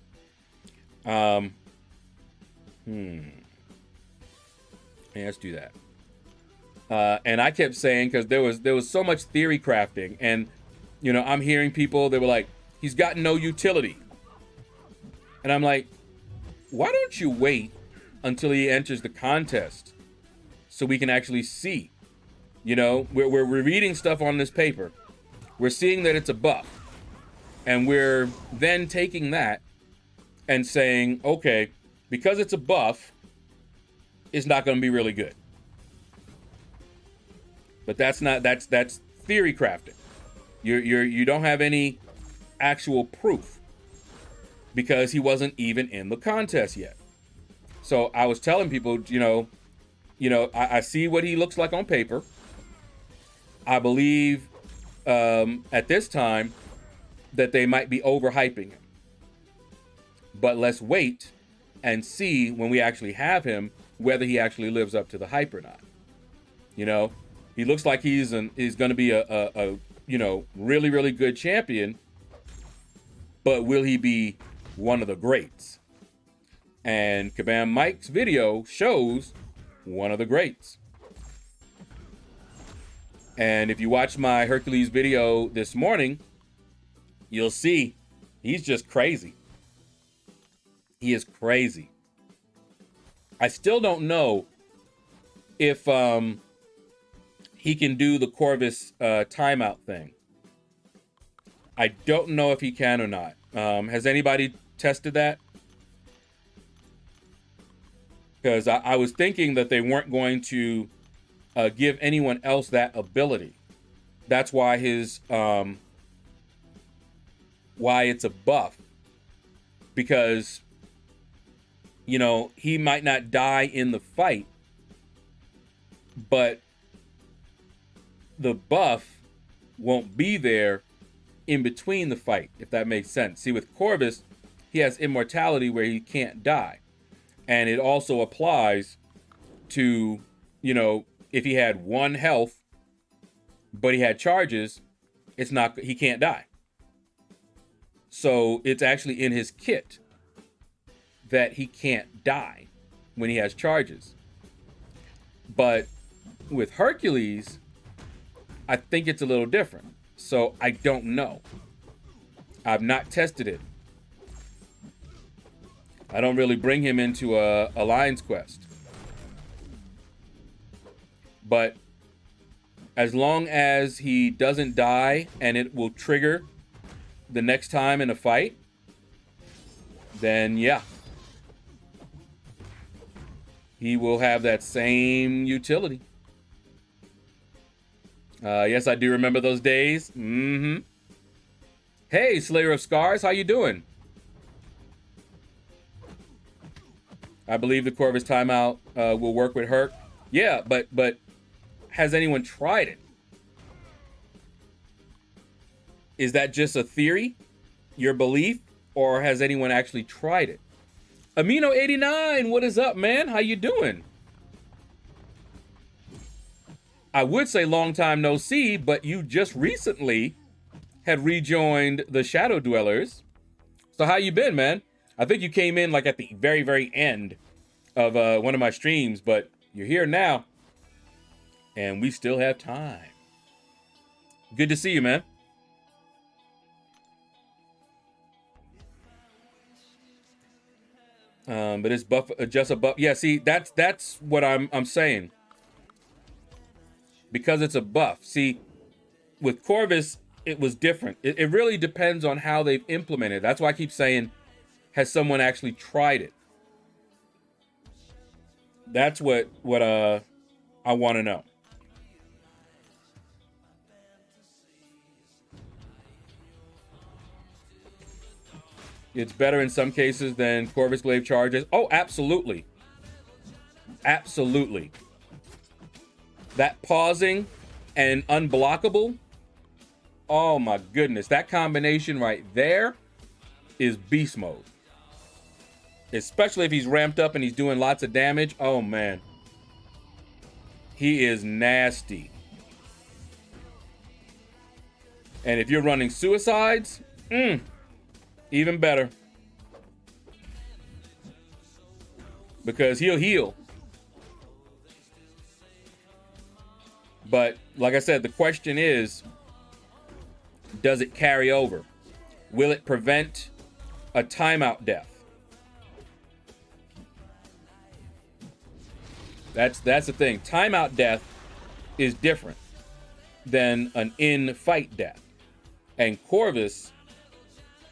Yeah, let's do that. And I kept saying, because there was so much theory crafting, and you know, I'm hearing people, they were like, he's got no utility. And I'm like, why don't you wait until he enters the contest so we can actually see? You know, we're reading stuff on this paper. We're seeing that it's a buff. And we're then taking that and saying, okay, because it's a buff, it's not going to be really good. But that's theory crafting. You don't have any actual proof because he wasn't even in the contest yet. So I was telling people, you know, I see what he looks like on paper. I believe at this time that they might be overhyping him. But let's wait and see when we actually have him whether he actually lives up to the hype or not. You know, he looks like he's going to be a you know, really, really good champion, but will he be one of the greats? And Kabam Mike's video shows one of the greats. And if you watch my Hercules video this morning, you'll see he's just crazy. He is crazy. I still don't know if he can do the Corvus timeout thing. I don't know if he can or not. Has anybody tested that? Because I was thinking that they weren't going to give anyone else that ability. That's why why it's a buff. Because, you know, he might not die in the fight, but the buff won't be there in between the fight, if that makes sense. See, with Corvus, he has immortality where he can't die. And it also applies to, you know, if he had 1 health, but he had charges, he can't die. So it's actually in his kit that he can't die when he has charges. But with Hercules, I think it's a little different. So I don't know. I've not tested it. I don't really bring him into a Alliance quest. But as long as he doesn't die and it will trigger the next time in a fight, then yeah. He will have that same utility. Yes, I do remember those days. Mm-hmm. Hey, Slayer of Scars, how you doing? I believe the Corvus timeout will work with Herc. Yeah, but has anyone tried it? Is that just a theory, your belief, or has anyone actually tried it? Amino89, what is up, man? How you doing? I would say long time no see, but you just recently had rejoined the Shadow Dwellers. So how you been, man? I think you came in like at the very, very end of one of my streams, but you're here now. And we still have time. Good to see you, man. But it's buff, just a buff. Yeah, see, that's what I'm saying. Because it's a buff. See, with Corvus, it was different. It really depends on how they've implemented. That's why I keep saying, has someone actually tried it? That's what I want to know. It's better in some cases than Corvus Glaive charges. Oh, absolutely. Absolutely. That pausing and unblockable. Oh my goodness. That combination right there is beast mode. Especially if he's ramped up and he's doing lots of damage. Oh man. He is nasty. And if you're running suicides, even better. Because he'll heal. But like I said, the question is, does it carry over? Will it prevent a timeout death? That's the thing. Timeout death is different than an in-fight death. And Corvus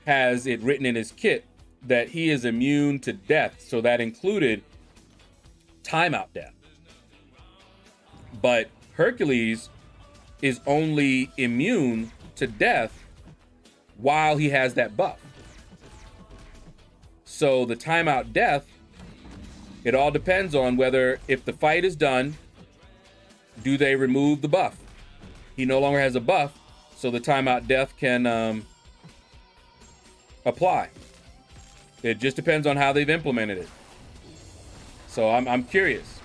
has it written in his kit that he is immune to death, so that included timeout death. But Hercules is only immune to death while he has that buff. So the timeout death, it all depends on whether, if the fight is done, do they remove the buff? He no longer has a buff, so the timeout death can apply. It just depends on how they've implemented it. So I'm curious.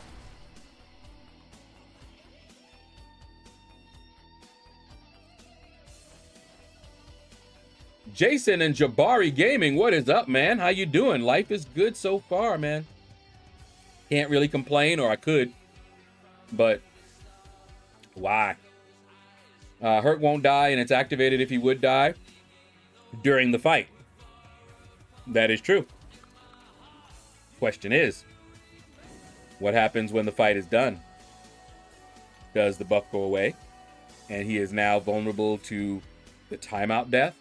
Jason and Jabari Gaming, what is up, man? How you doing? Life is good so far, man. Can't really complain, or I could, but why? Hurt won't die, and it's activated if he would die during the fight. That is true. Question is, what happens when the fight is done? Does the buff go away, and he is now vulnerable to the timeout death?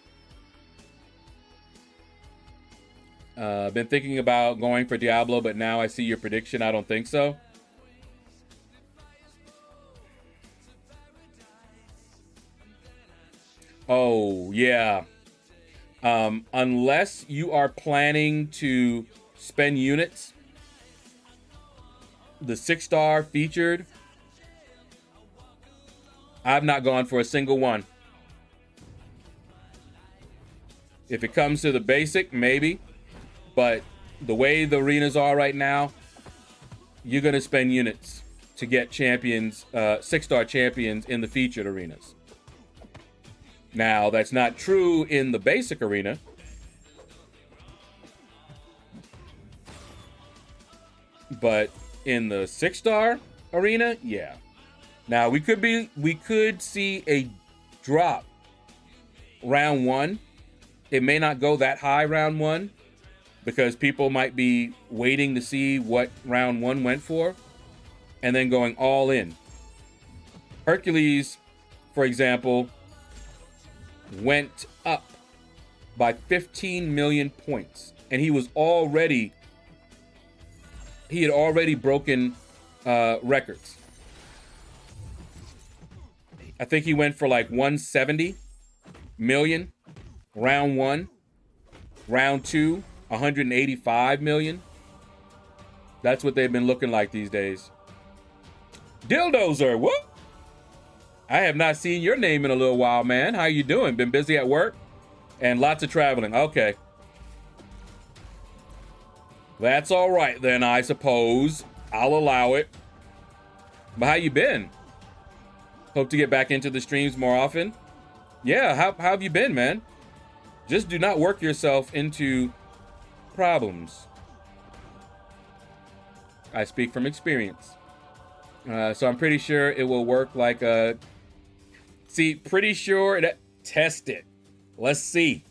Been thinking about going for Diablo, but now I see your prediction. I don't think so. Oh, yeah. Unless you are planning to spend units, the 6-star featured, I've not gone for a single one. If it comes to the basic, maybe. But the way the arenas are right now, you're going to spend units to get champions, 6-star champions in the featured arenas. Now, that's not true in the basic arena. But in the 6-star arena, yeah. Now, we could see a drop round 1. It may not go that high round 1, because people might be waiting to see what round 1 went for and then going all in. Hercules, for example, went up by 15 million points, and he had already broken records. I think he went for like 170 million round 1. Round 2, 185 million. That's what they've been looking like these days. Dildozer, whoop! I have not seen your name in a little while, man. How you doing? Been busy at work? And lots of traveling. Okay. That's all right then, I suppose. I'll allow it. But how you been? Hope to get back into the streams more often. Yeah, how have you been, man? Just do not work yourself into problems. I speak from experience. So I'm pretty sure it will work like a... See, pretty sure that... Test it. Let's see.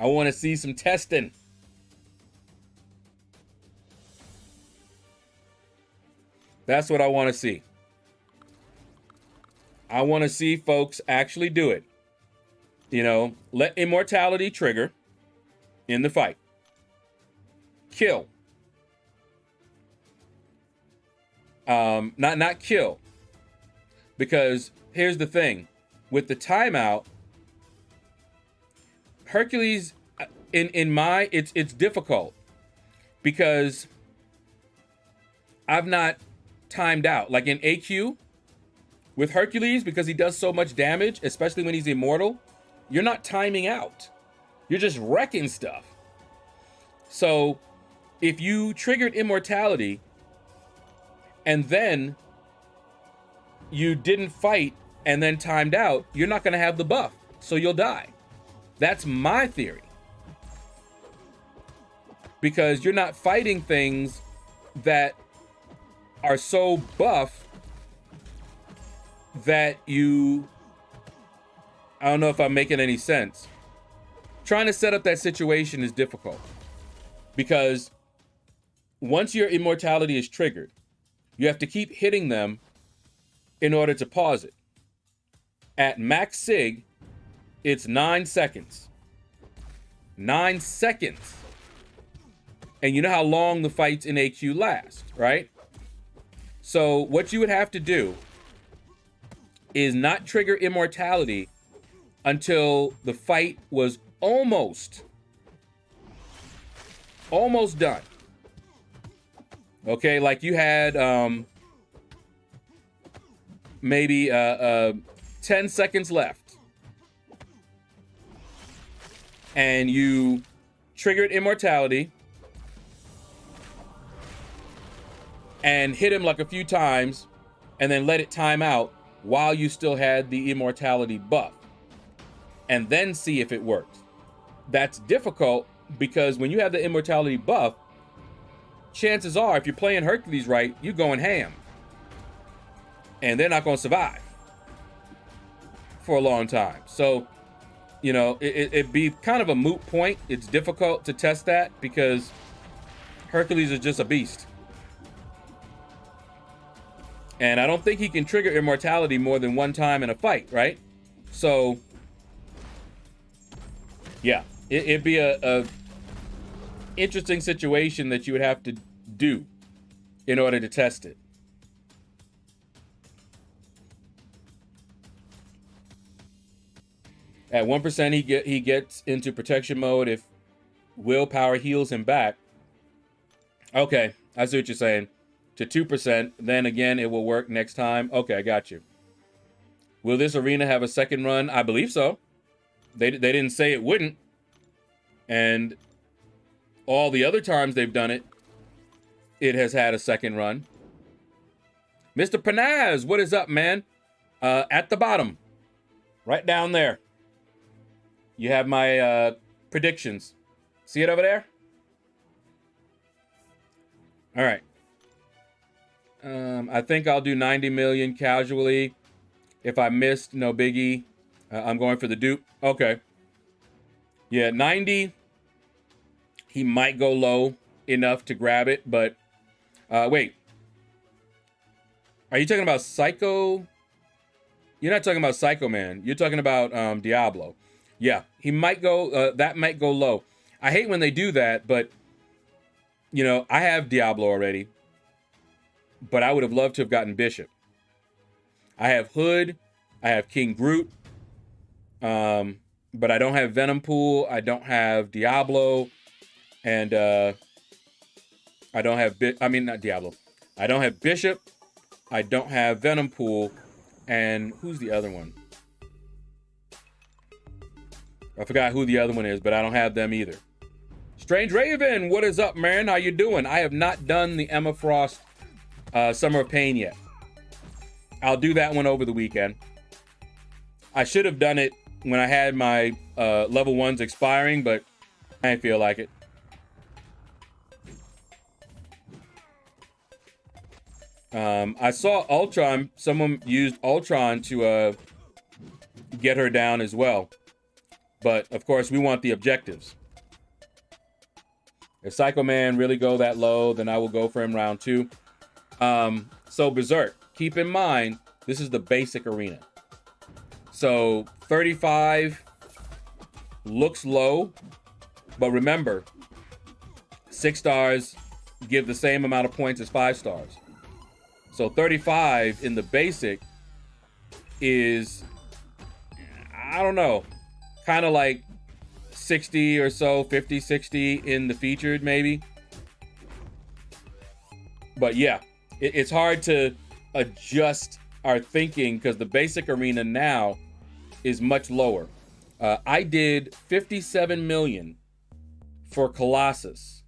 I want to see some testing. That's what I want to see. I want to see folks actually do it. You know, let immortality trigger in the fight. Kill. Not kill. Because here's the thing. With the timeout, Hercules, in my, it's difficult because I've not timed out. Like in AQ with Hercules, because he does so much damage, especially when he's immortal, you're not timing out. You're just wrecking stuff. So if you triggered immortality and then you didn't fight and then timed out, you're not going to have the buff, so you'll die. That's my theory. Because you're not fighting things that are so buff that you... I don't know if I'm making any sense. Trying to set up that situation is difficult. Because once your immortality is triggered, you have to keep hitting them in order to pause it. At max sig, it's 9 seconds. 9 seconds. And you know how long the fights in AQ last, right? So what you would have to do is not trigger immortality until the fight was almost done. Okay, like you had maybe 10 seconds left. And you triggered immortality and hit him like a few times and then let it time out while you still had the immortality buff. And then see if it works. That's difficult because when you have the immortality buff, chances are, if you're playing Hercules right, you're going ham. And they're not going to survive for a long time. So, you know, it'd be kind of a moot point. It's difficult to test that because Hercules is just a beast. And I don't think he can trigger immortality more than one time in a fight, right? So, yeah, it'd be a interesting situation that you would have to do in order to test it. At 1%, he gets into protection mode if willpower heals him back. Okay, I see what you're saying. To 2%, then again, it will work next time. Okay, I got you. Will this arena have a second run? I believe so. They didn't say it wouldn't. And all the other times they've done it, it has had a second run. Mr. Panaz, what is up, man? At the bottom, right down there, you have my predictions. See it over there? All right. I think I'll do 90 million casually. If I missed, no biggie. I'm going for the dupe. Okay. Yeah, 90. He might go low enough to grab it, but wait. Are you talking about Psycho? You're not talking about Psycho Man. You're talking about Diablo. Yeah, he might go, that might go low. I hate when they do that, but, you know, I have Diablo already. But I would have loved to have gotten Bishop. I have Hood. I have King Groot. But I don't have Venom Pool. I don't have Diablo. And I don't have... not Diablo. I don't have Bishop. I don't have Venom Pool. And who's the other one? I forgot who the other one is, but I don't have them either. Strange Raven, what is up, man? How you doing? I have not done the Emma Frost Summer of Pain yet. I'll do that one over the weekend. I should have done it when I had my level 1s expiring, but I didn't feel like it. I saw Ultron. Someone used Ultron to get her down as well. But, of course, we want the objectives. If Psycho Man really go that low, then I will go for him round 2. So Berserk, keep in mind, this is the basic arena. So 35 looks low, but remember, 6 stars give the same amount of points as 5 stars. So 35 in the basic is, I don't know, kind of like 60 or so, 50, 60 in the featured maybe. But yeah, it's hard to adjust our thinking because the basic arena now is much lower. I did 57 million for Colossus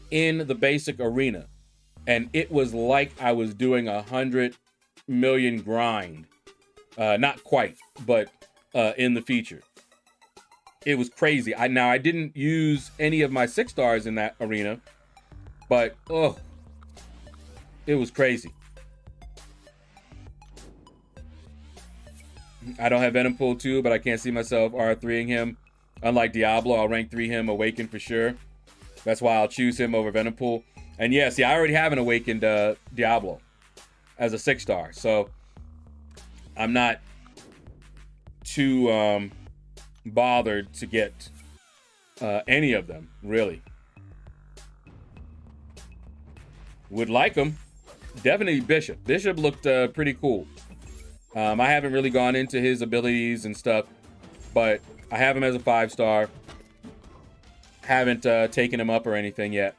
in the basic arena, and it was like I was doing 100 million grind. Not quite, but in the feature. It was crazy. I didn't use any of my 6 stars in that arena, but oh, it was crazy. I don't have Venom Pool 2, but I can't see myself R3ing him. Unlike Diablo, I'll rank 3 him Awakened for sure. That's why I'll choose him over Venom Pool. And yeah, see, I already have an Awakened Diablo as a 6 star, so I'm not too bothered to get any of them, really. Would like them. Definitely Bishop. Bishop looked pretty cool. I haven't really gone into his abilities and stuff, but I have him as a 5 star. Haven't taken him up or anything yet.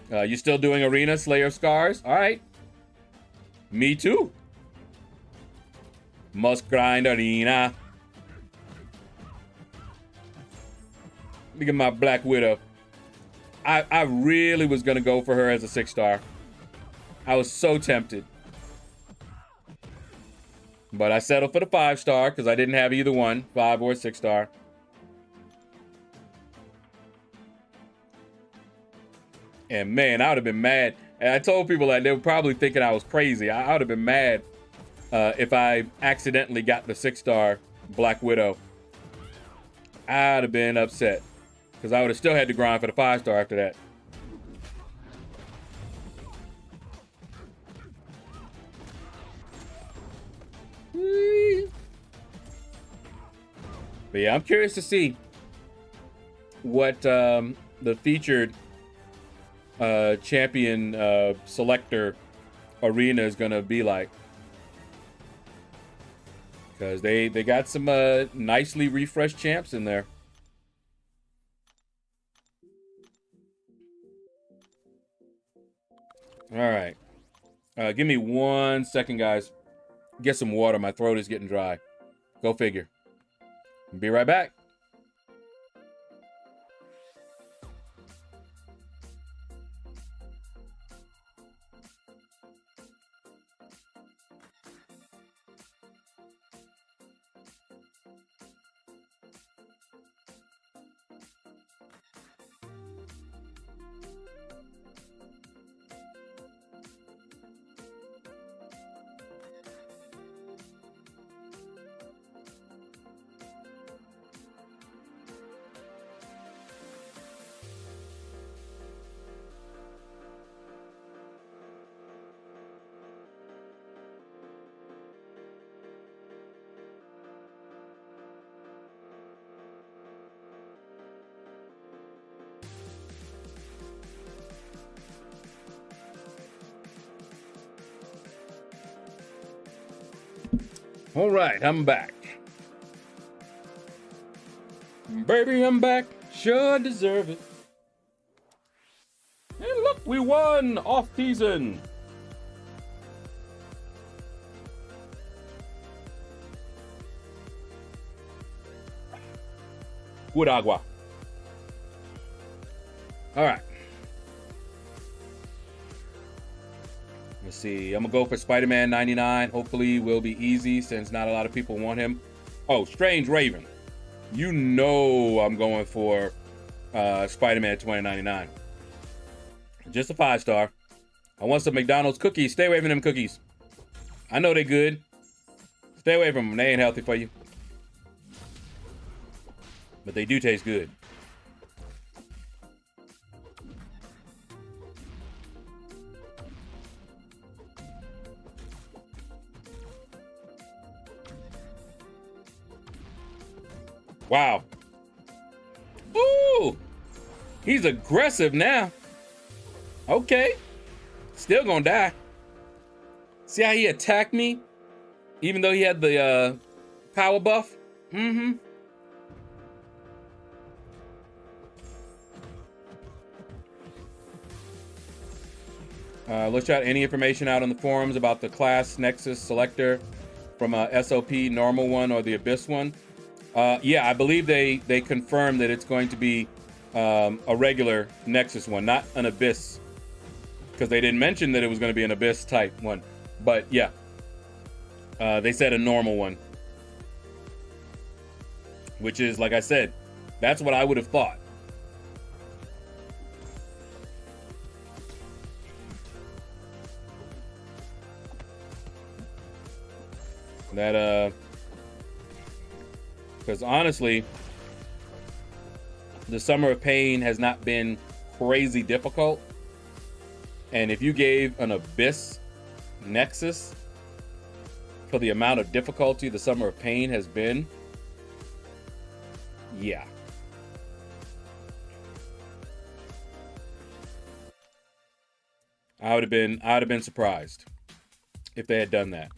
You still doing Arena Slayer Scars? All right. Me too. Must grind Arena. Look at my Black Widow. I really was going to go for her as a 6 star. I was so tempted. But I settled for the 5 star because I didn't have either one, 5 or 6 star. And man, I would have been mad. And I told people that they were probably thinking I was crazy. I would have been mad if I accidentally got the 6 star Black Widow. I'd have been upset because I would have still had to grind for the 5 star after that. But yeah, I'm curious to see what the featured champion selector arena is gonna be like, because they got some nicely refreshed champs in there. All right, give me 1 second, guys. Get some water. My throat is getting dry. Go figure. Be right back. All right, I'm back. Baby, I'm back. Sure deserve it. And look, we won off season. Good agua. All right. Let's see. I'm gonna go for Spider-Man 99. Hopefully, will be easy since not a lot of people want him. Oh, Strange Raven. You know I'm going for Spider-Man 2099. Just a 5 star. I want some McDonald's cookies. Stay away from them cookies. I know they're good. Stay away from them. They ain't healthy for you. But they do taste good. Wow. Ooh. He's aggressive now. Okay. Still gonna die. See how he attacked me? Even though he had the Power buff. Mm-hmm. Look out any information out on the forums about the class Nexus selector from SOP normal one or the Abyss one. Yeah, I believe they confirmed that it's going to be a regular Nexus one, not an Abyss, because they didn't mention that it was going to be an Abyss type one. But yeah, they said a normal one, which is, like I said, that's what I would have thought. That because honestly, the Summer of Pain has not been crazy difficult, and if you gave an Abyss Nexus for the amount of difficulty the Summer of Pain has been, yeah. I would have been surprised if they had done that.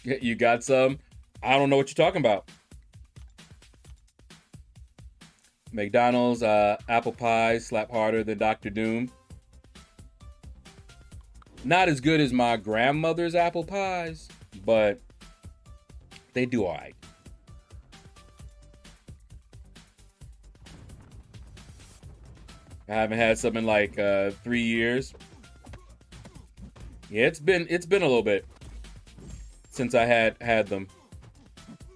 You got some? I don't know what you're talking about. McDonald's apple pie slap harder than Dr. Doom. Not as good as my grandmother's apple pies, but they do all right. I haven't had some in like 3 years. Yeah, it's been a little bit since I had them.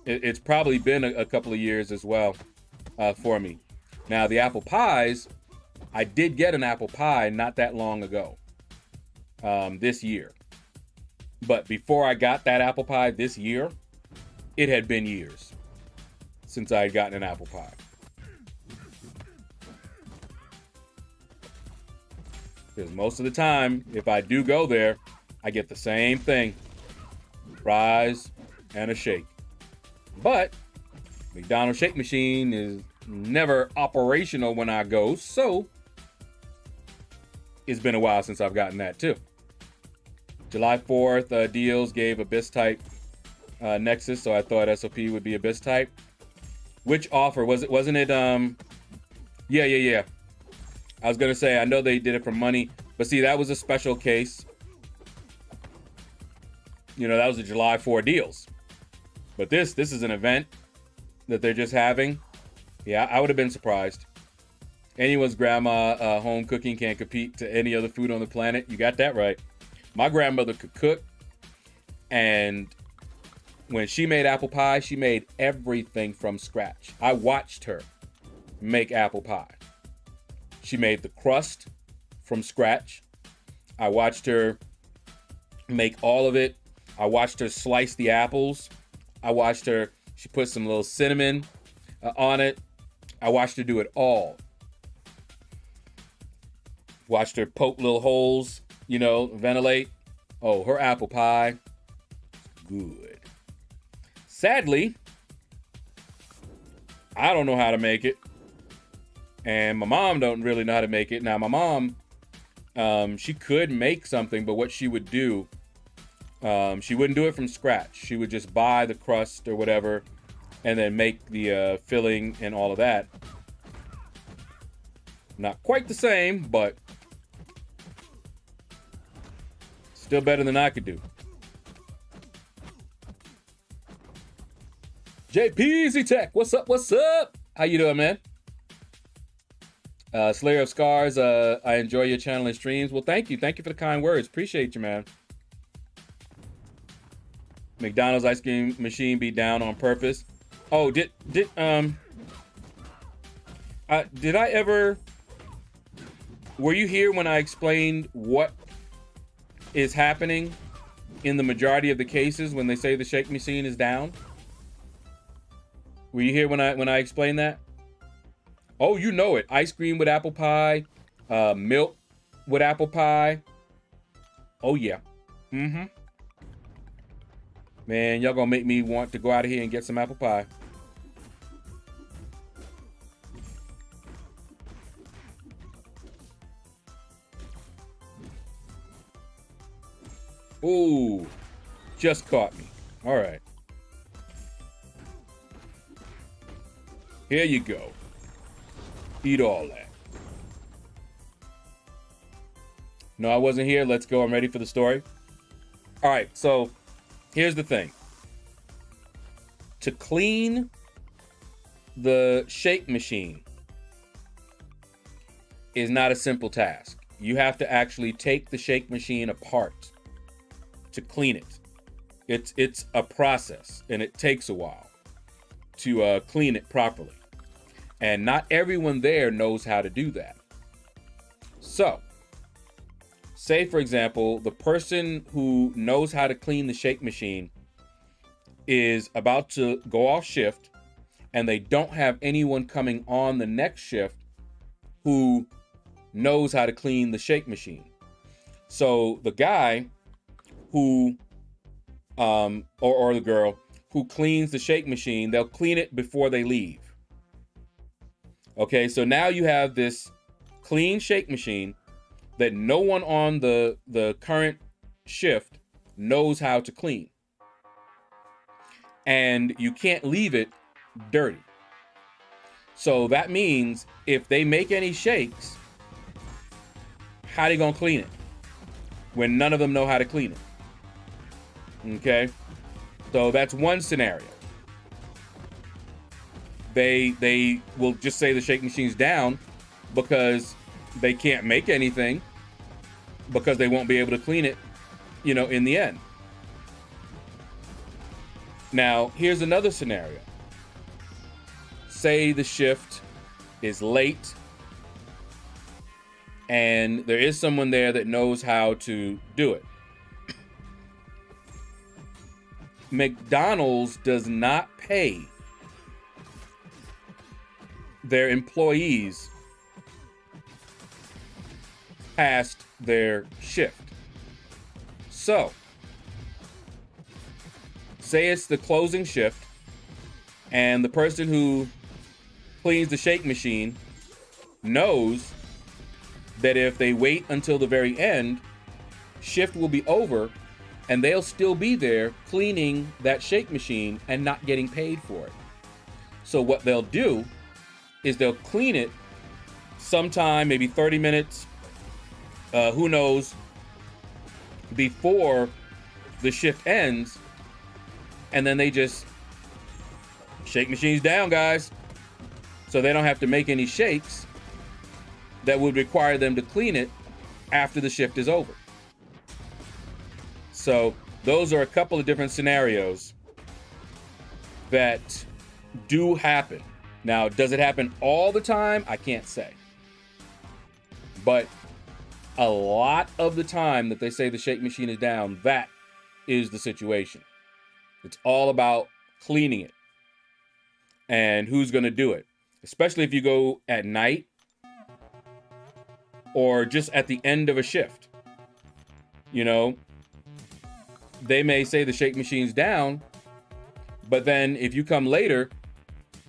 It's probably been a couple of years as well for me. Now, the apple pies, I did get an apple pie not that long ago, this year. But before I got that apple pie this year, it had been years since I had gotten an apple pie. Because most of the time, if I do go there, I get the same thing. Fries and a shake. But McDonald's shake machine is never operational when I go, so it's been a while since I've gotten that too. July 4th deals gave Abyss type Nexus, so I thought SOP would be Abyss type. Which offer was it? Wasn't it? Yeah. I was gonna say I know they did it for money, but see, that was a special case. You know, that was the July 4 deals. But this is an event that they're just having. Yeah, I would have been surprised. Anyone's grandma home cooking can't compete to any other food on the planet. You got that right. My grandmother could cook, and when she made apple pie, she made everything from scratch. I watched her make apple pie. She made the crust from scratch. I watched her make all of it. I watched her slice the apples. I watched her, she put some little cinnamon on it. I watched her do it all. Watched her poke little holes, you know, ventilate. Oh, her apple pie, good. Sadly, I don't know how to make it. And my mom don't really know how to make it. Now, my mom, she could make something, but what she would do, she wouldn't do it from scratch. She would just buy the crust or whatever and then make the filling and all of that. Not quite the same, but still better than I could do. JPZ Tech, what's up? What's up? How you doing, man? Slayer of Scars, I enjoy your channel and streams. Well, thank you. Thank you for the kind words. Appreciate you, man. McDonald's ice cream machine be down on purpose. Oh, did I ever, were you here when I explained what is happening in the majority of the cases when they say the shake machine is down? Were you here when I explained that? Oh, you know it. Ice cream with apple pie, milk with apple pie. Oh yeah. Mm-hmm. Man, y'all gonna make me want to go out of here and get some apple pie. Ooh, Just caught me. All right. Here you go. Eat all that. No, I wasn't here. Let's go. I'm ready for the story. All right. So here's the thing. To clean the shake machine is not a simple task. You have to actually take the shake machine apart to clean it. It's a process, and it takes a while to clean it properly. And not everyone there knows how to do that. So, say for example, the person who knows how to clean the shake machine is about to go off shift, and they don't have anyone coming on the next shift who knows how to clean the shake machine. So the guy who, or the girl who cleans the shake machine, they'll clean it before they leave. Okay, so now you have this clean shake machine that no one on the current shift knows how to clean. And you can't leave it dirty. So that means if they make any shakes, how are they gonna clean it when none of them know how to clean it? Okay, so that's one scenario. They will just say the shake machine's down because they can't make anything, because they won't be able to clean it, you know, in the end. Now, here's another scenario. Say the shift is late and there is someone there that knows how to do it. McDonald's does not pay their employees past their shift. So, say it's the closing shift and the person who cleans the shake machine knows that if they wait until the very end, shift will be over and they'll still be there cleaning that shake machine and not getting paid for it. So what they'll do is they'll clean it sometime, maybe 30 minutes, who knows, before the shift ends, and then they just shake machines down, guys, so they don't have to make any shakes that would require them to clean it after the shift is over. So those are a couple of different scenarios that do happen. Now, does it happen all the time? I can't say. But a lot of the time that they say the shake machine is down, that is the situation. It's all about cleaning it and who's going to do it, especially if you go at night or just at the end of a shift. You know, they may say the shake machine's down, but then if you come later,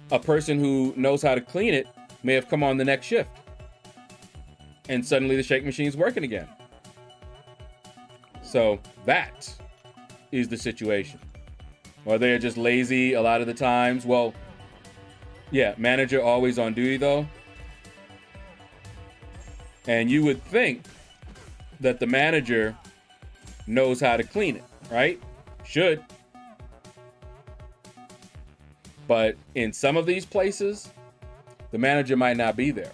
a person who knows how to clean it may have come on the next shift, and suddenly the shake machine's working again. So that is the situation. Or they're just lazy a lot of the times. Well, yeah, manager always on duty though. And you would think that the manager knows how to clean it, right? Should. But in some of these places, the manager might not be there.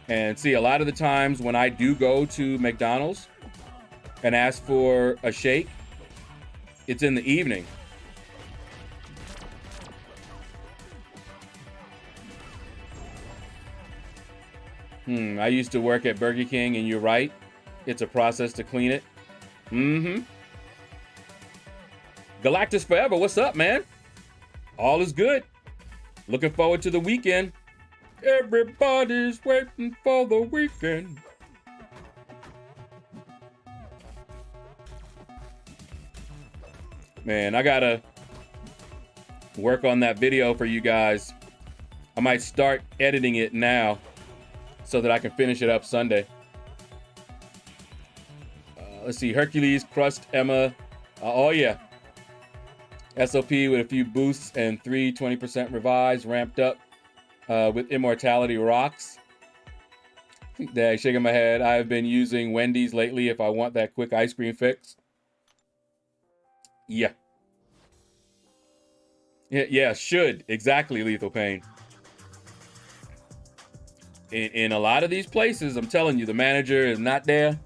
And see, a lot of the times when I do go to McDonald's and ask for a shake, it's in the evening. I used to work at Burger King, and you're right. It's a process to clean it. Galactus Forever, what's up, man? All is good. Looking forward to the weekend. Everybody's waiting for the weekend. Man, I gotta work on that video for you guys. I might start editing it now so that I can finish it up Sunday. Let's see, Hercules, Crust, Emma. Oh yeah. SOP with a few boosts and 20% revives, ramped up with Immortality Rocks. Dag, shaking my head. I've been using Wendy's lately if I want that quick ice cream fix. Yeah. Yeah, should. Exactly, Lethal Pain. In a lot of these places, I'm telling you, the manager is not there.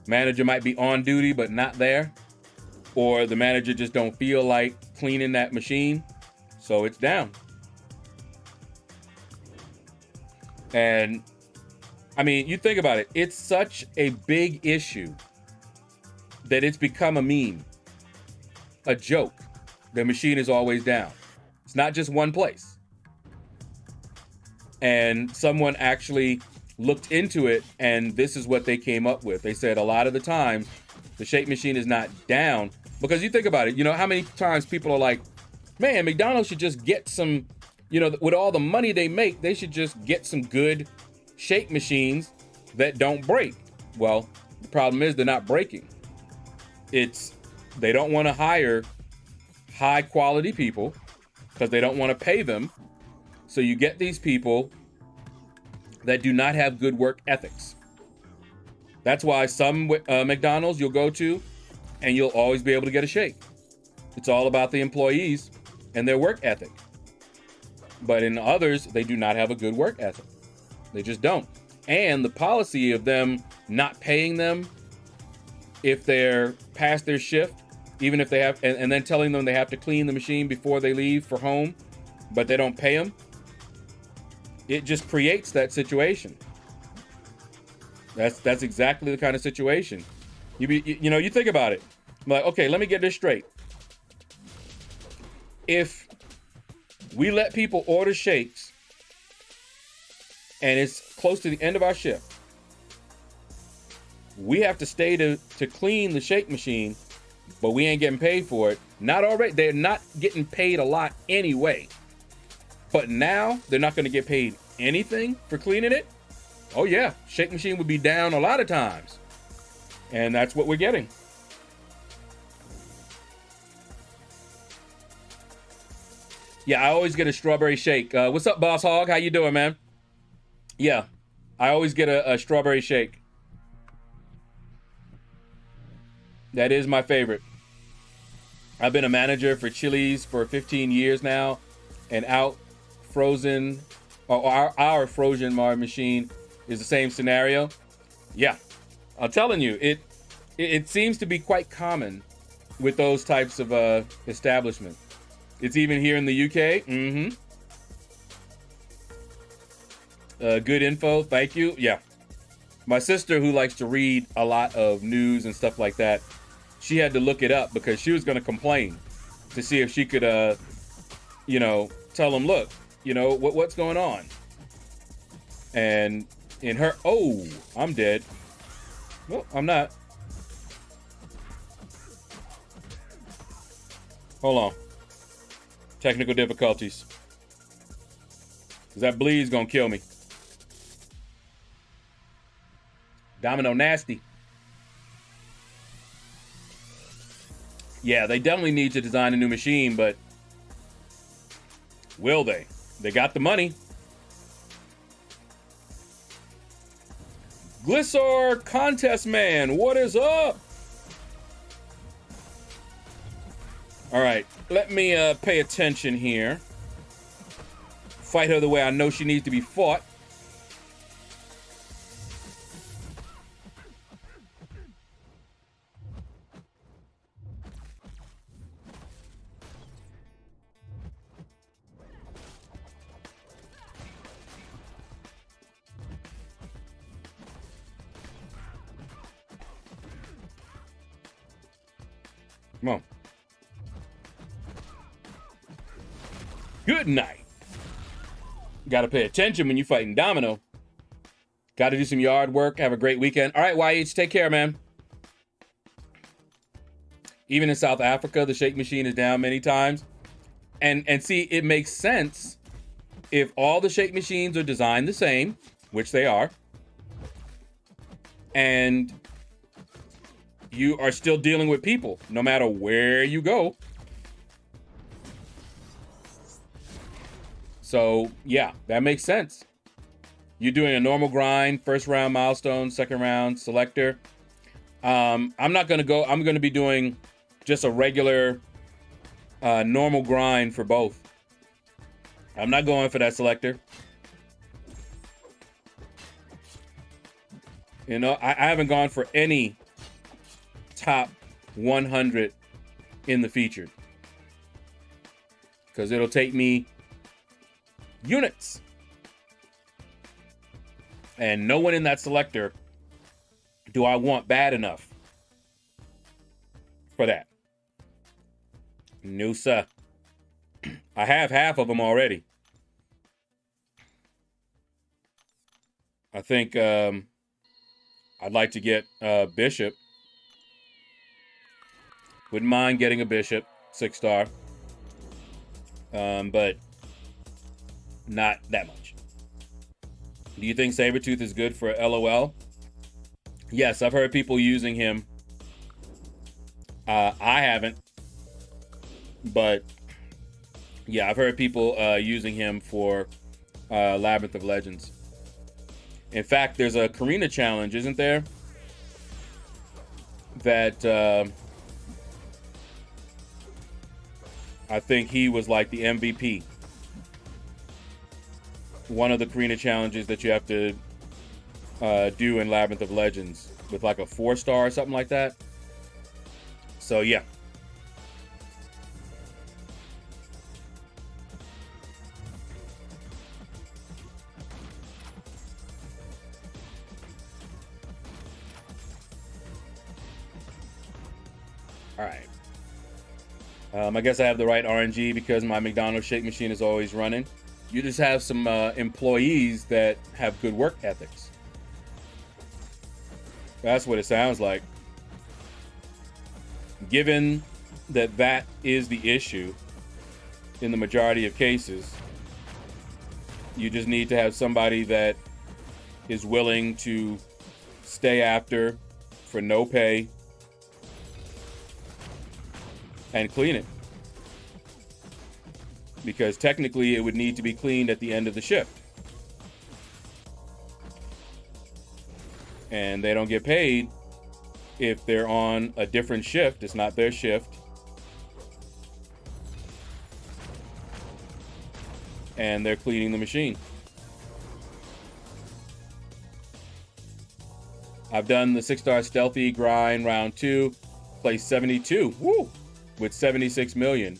Manager might be on duty, but not there. Or the manager just don't feel like cleaning that machine. So it's down. And I mean, you think about it. It's such a big issue that it's become a meme, a joke. The machine is always down. It's not just one place. And someone actually looked into it, and this is what they came up with. They said a lot of the times the shake machine is not down because you think about it. You know how many times people are like, man, McDonald's should just get some, you know, with all the money they make, they should just get some good shake machines that don't break. Well, the problem is they're not breaking. They don't want to hire high quality people because they don't want to pay them. So you get these people that do not have good work ethics. That's why some McDonald's you'll go to and you'll always be able to get a shake. It's all about the employees and their work ethic. But in others, they do not have a good work ethic. They just don't. And the policy of them not paying them if they're past their shift, even if they have, and then telling them they have to clean the machine before they leave for home, but they don't pay them, it just creates that situation. That's exactly the kind of situation. You think about it. I'm like, okay, let me get this straight. If we let people order shakes and it's close to the end of our shift, we have to stay to clean the shake machine, but we ain't getting paid for it. They're not getting paid a lot anyway. But now they're not going to get paid anything for cleaning it. Oh yeah, shake machine would be down a lot of times. And that's what we're getting. Yeah, I always get a strawberry shake. What's up, Boss Hog? How you doing, man? Yeah, I always get a strawberry shake. That is my favorite. I've been a manager for Chili's for 15 years now, and our frozen machine is the same scenario. Yeah, I'm telling you, it seems to be quite common with those types of establishments. It's even here in the UK. Good info, thank you. Yeah, my sister, who likes to read a lot of news and stuff like that, she had to look it up because she was going to complain to see if she could, tell them, look, what's going on. And in her, oh, I'm dead. Well, I'm not. Hold on. Technical difficulties. Because that bleed's going to kill me. Domino nasty. Yeah, they definitely need to design a new machine, but will they? They got the money. Glissar Contest Man, what is up? All right, let me pay attention here. Fight her the way I know she needs to be fought. Come on. Good night. Got to pay attention when you're fighting Domino. Got to do some yard work. Have a great weekend. All right, YH, take care, man. Even in South Africa, the shake machine is down many times. And see, it makes sense if all the shake machines are designed the same which they are, and you are still dealing with people no matter where you go. So yeah, that makes sense. You're doing a normal grind, first round milestone, second round selector. I'm not gonna go. I'm gonna be doing just a regular normal grind for both. I'm not going for that selector. You know, I haven't gone for any top 100 in the featured because it'll take me units, and no one in that selector do I want bad enough for that. No, sir. I have half of them already. I think I'd like to get Bishop. Wouldn't mind getting a Bishop, 6-star. But not that much. Do you think Sabretooth is good for LOL? Yes, I've heard people using him. I haven't. But yeah, I've heard people using him for Labyrinth of Legends. In fact, there's a Karina challenge, isn't there? That I think he was like the MVP. One of the Karina challenges that you have to do in Labyrinth of Legends with like a 4-star or something like that. So yeah. All right. I guess I have the right RNG because my McDonald's shake machine is always running. You just have some employees that have good work ethics. That's what it sounds like. Given that that is the issue in the majority of cases, you just need to have somebody that is willing to stay after for no pay and clean it. Because technically it would need to be cleaned at the end of the shift. And they don't get paid if they're on a different shift. It's not their shift. And they're cleaning the machine. I've done the 6-star stealthy grind round 2, placed 72. Woo! With 76 million.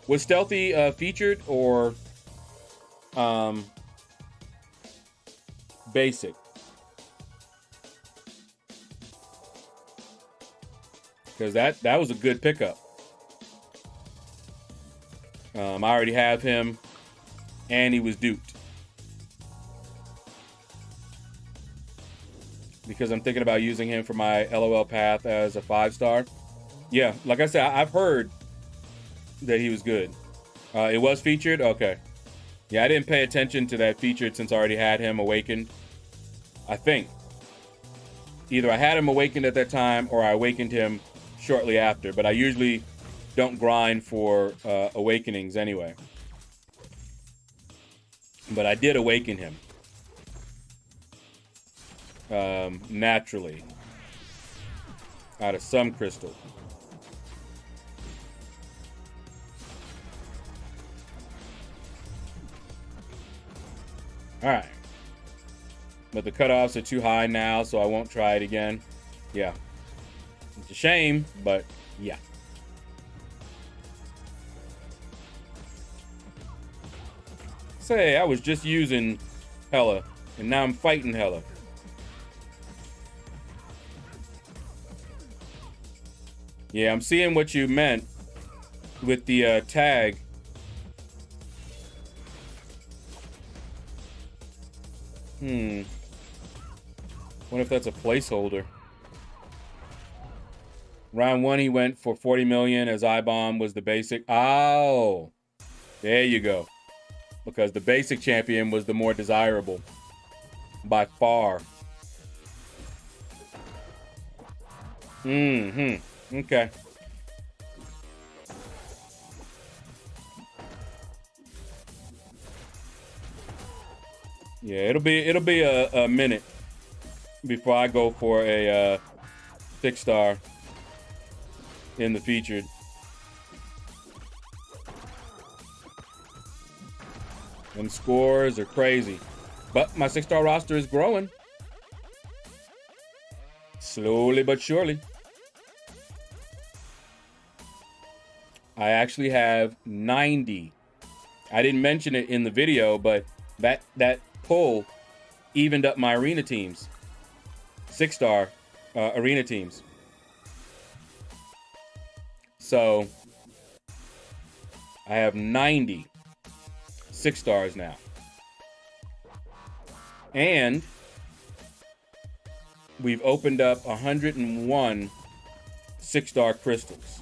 Was stealthy featured or basic? Because that was a good pickup. I already have him, and he was duped. Because I'm thinking about using him for my LOL path as a 5-star. Yeah, like I said, I've heard that he was good. It was featured? Okay. Yeah, I didn't pay attention to that featured since I already had him awakened. I think. Either I had him awakened at that time or I awakened him shortly after. But I usually don't grind for awakenings anyway. But I did awaken him. Naturally. Out of some crystal. All right. But the cutoffs are too high now, so I won't try it again. Yeah. It's a shame, but yeah. Say, I was just using Hella, and now I'm fighting Hella. Yeah, I'm seeing what you meant with the tag. What if that's a placeholder? Round 1, he went for 40 million as I-Bomb was the basic. Oh, there you go. Because the basic champion was the more desirable. by far. Okay. Yeah, it'll be a minute before I go for a 6-star in the featured. And scores are crazy. But my 6-star roster is growing. Slowly but surely. I actually have 90. I didn't mention it in the video, but that pull evened up my arena teams. 6-star arena teams. So I have 90 6-stars now. And we've opened up 101 6-star crystals.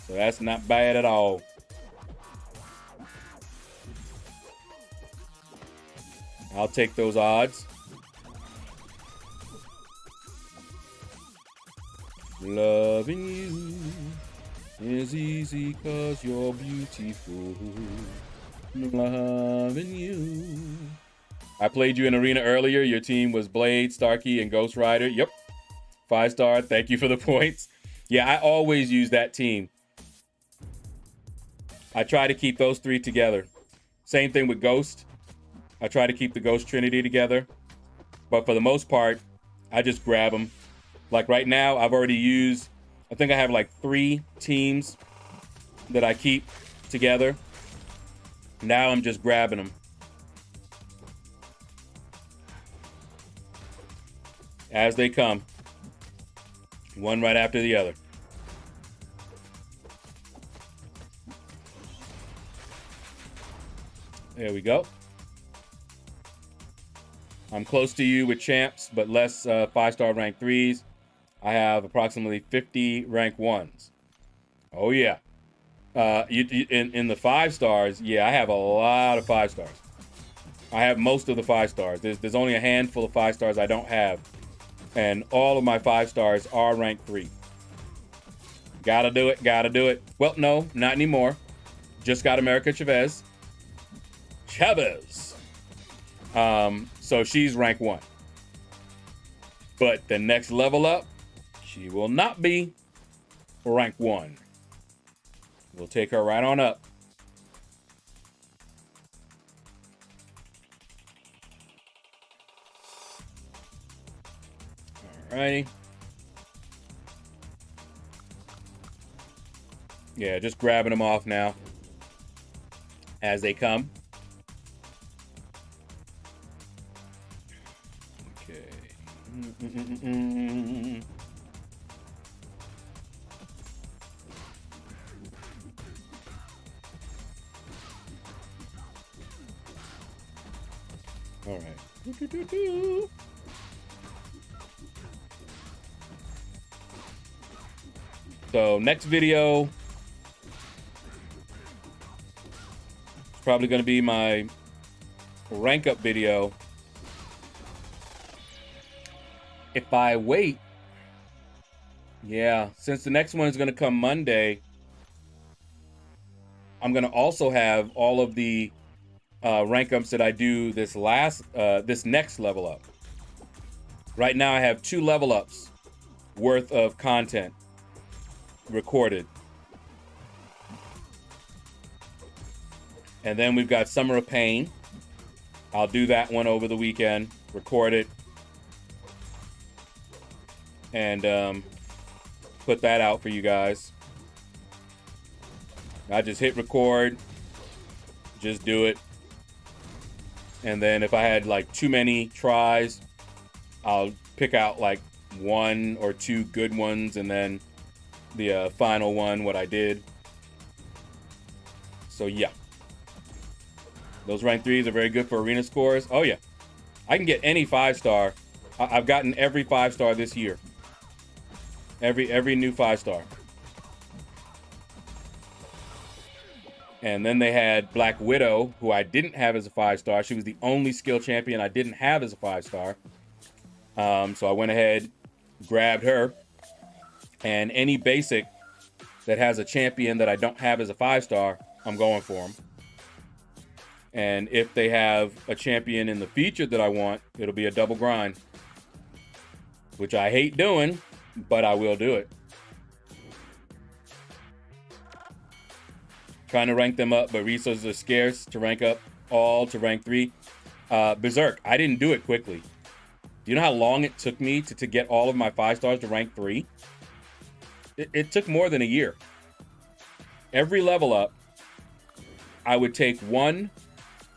So that's not bad at all. I'll take those odds. Loving you is easy 'cause you're beautiful. Loving you. I played you in arena earlier. Your team was Blade, Starkey, and Ghost Rider. Yep. 5-star. Thank you for the points. Yeah, I always use that team. I try to keep those 3 together. Same thing with Ghost. I try to keep the Ghost Trinity together. But for the most part, I just grab them. Like right now, I've already used, I think I have like 3 teams that I keep together. Now I'm just grabbing them. As they come. One right after the other. There we go. I'm close to you with champs, but less 5-star rank 3s. I have approximately 50 rank 1s. Oh yeah. In the 5-stars, yeah, I have a lot of 5-stars. I have most of the 5-stars. There's only a handful of 5-stars I don't have. And all of my 5-stars are rank 3. Gotta do it, gotta do it. Well, no, not anymore. Just got America Chavez. So she's rank 1. But the next level up, she will not be rank 1. We'll take her right on up. Alrighty. Yeah, just grabbing them off now as they come. Okay. All right. So next video is probably going to be my rank up video. If I wait, yeah, since the next one is going to come Monday, I'm going to also have all of the rank ups that I do this next level up. Right now I have 2 level ups worth of content recorded. And then we've got Summer of Pain. I'll do that one over the weekend, record it, and put that out for you guys. I just hit record, just do it. And then if I had like too many tries, I'll pick out like 1 or 2 good ones and then the final one, what I did. So yeah. Those rank 3s are very good for arena scores. Oh yeah. I can get any 5-star. I've gotten every 5-star this year. Every new 5-star. And then they had Black Widow, who I didn't have as a 5-star. She was the only skill champion I didn't have as a 5-star. So I went ahead, grabbed her. And any basic that has a champion that I don't have as a 5-star, I'm going for them. And if they have a champion in the feature that I want, it'll be a double grind. Which I hate doing, but I will do it. Trying to rank them up, but resources are scarce to rank up all to rank 3. Berserk, I didn't do it quickly. Do you know how long it took me to get all of my 5-stars to rank 3? It took more than a year. Every level up, I would take 1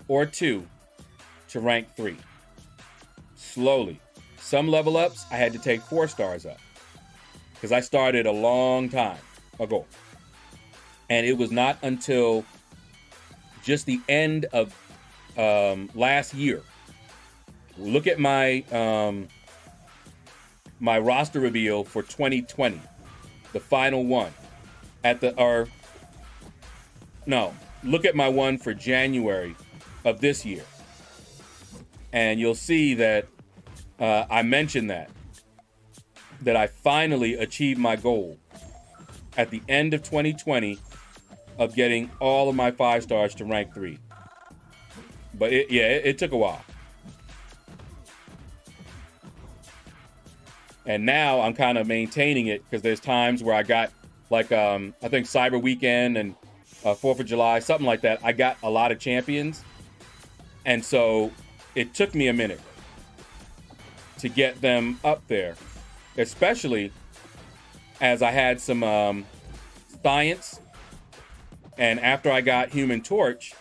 or 2 to rank 3. Slowly. Some level ups, I had to take 4 stars up. Because I started a long time ago. And it was not until just the end of last year. Look at my my roster reveal for 2020. The final one. Look at my one for January of this year. And you'll see that I mentioned that I finally achieved my goal at the end of 2020 of getting all of my 5-stars to rank 3. But it took a while. And now I'm kind of maintaining it because there's times where I got like, I think Cyber Weekend and 4th of July, something like that. I got a lot of champions. And so it took me a minute to get them up there, especially as I had some science. And after I got Human Torch,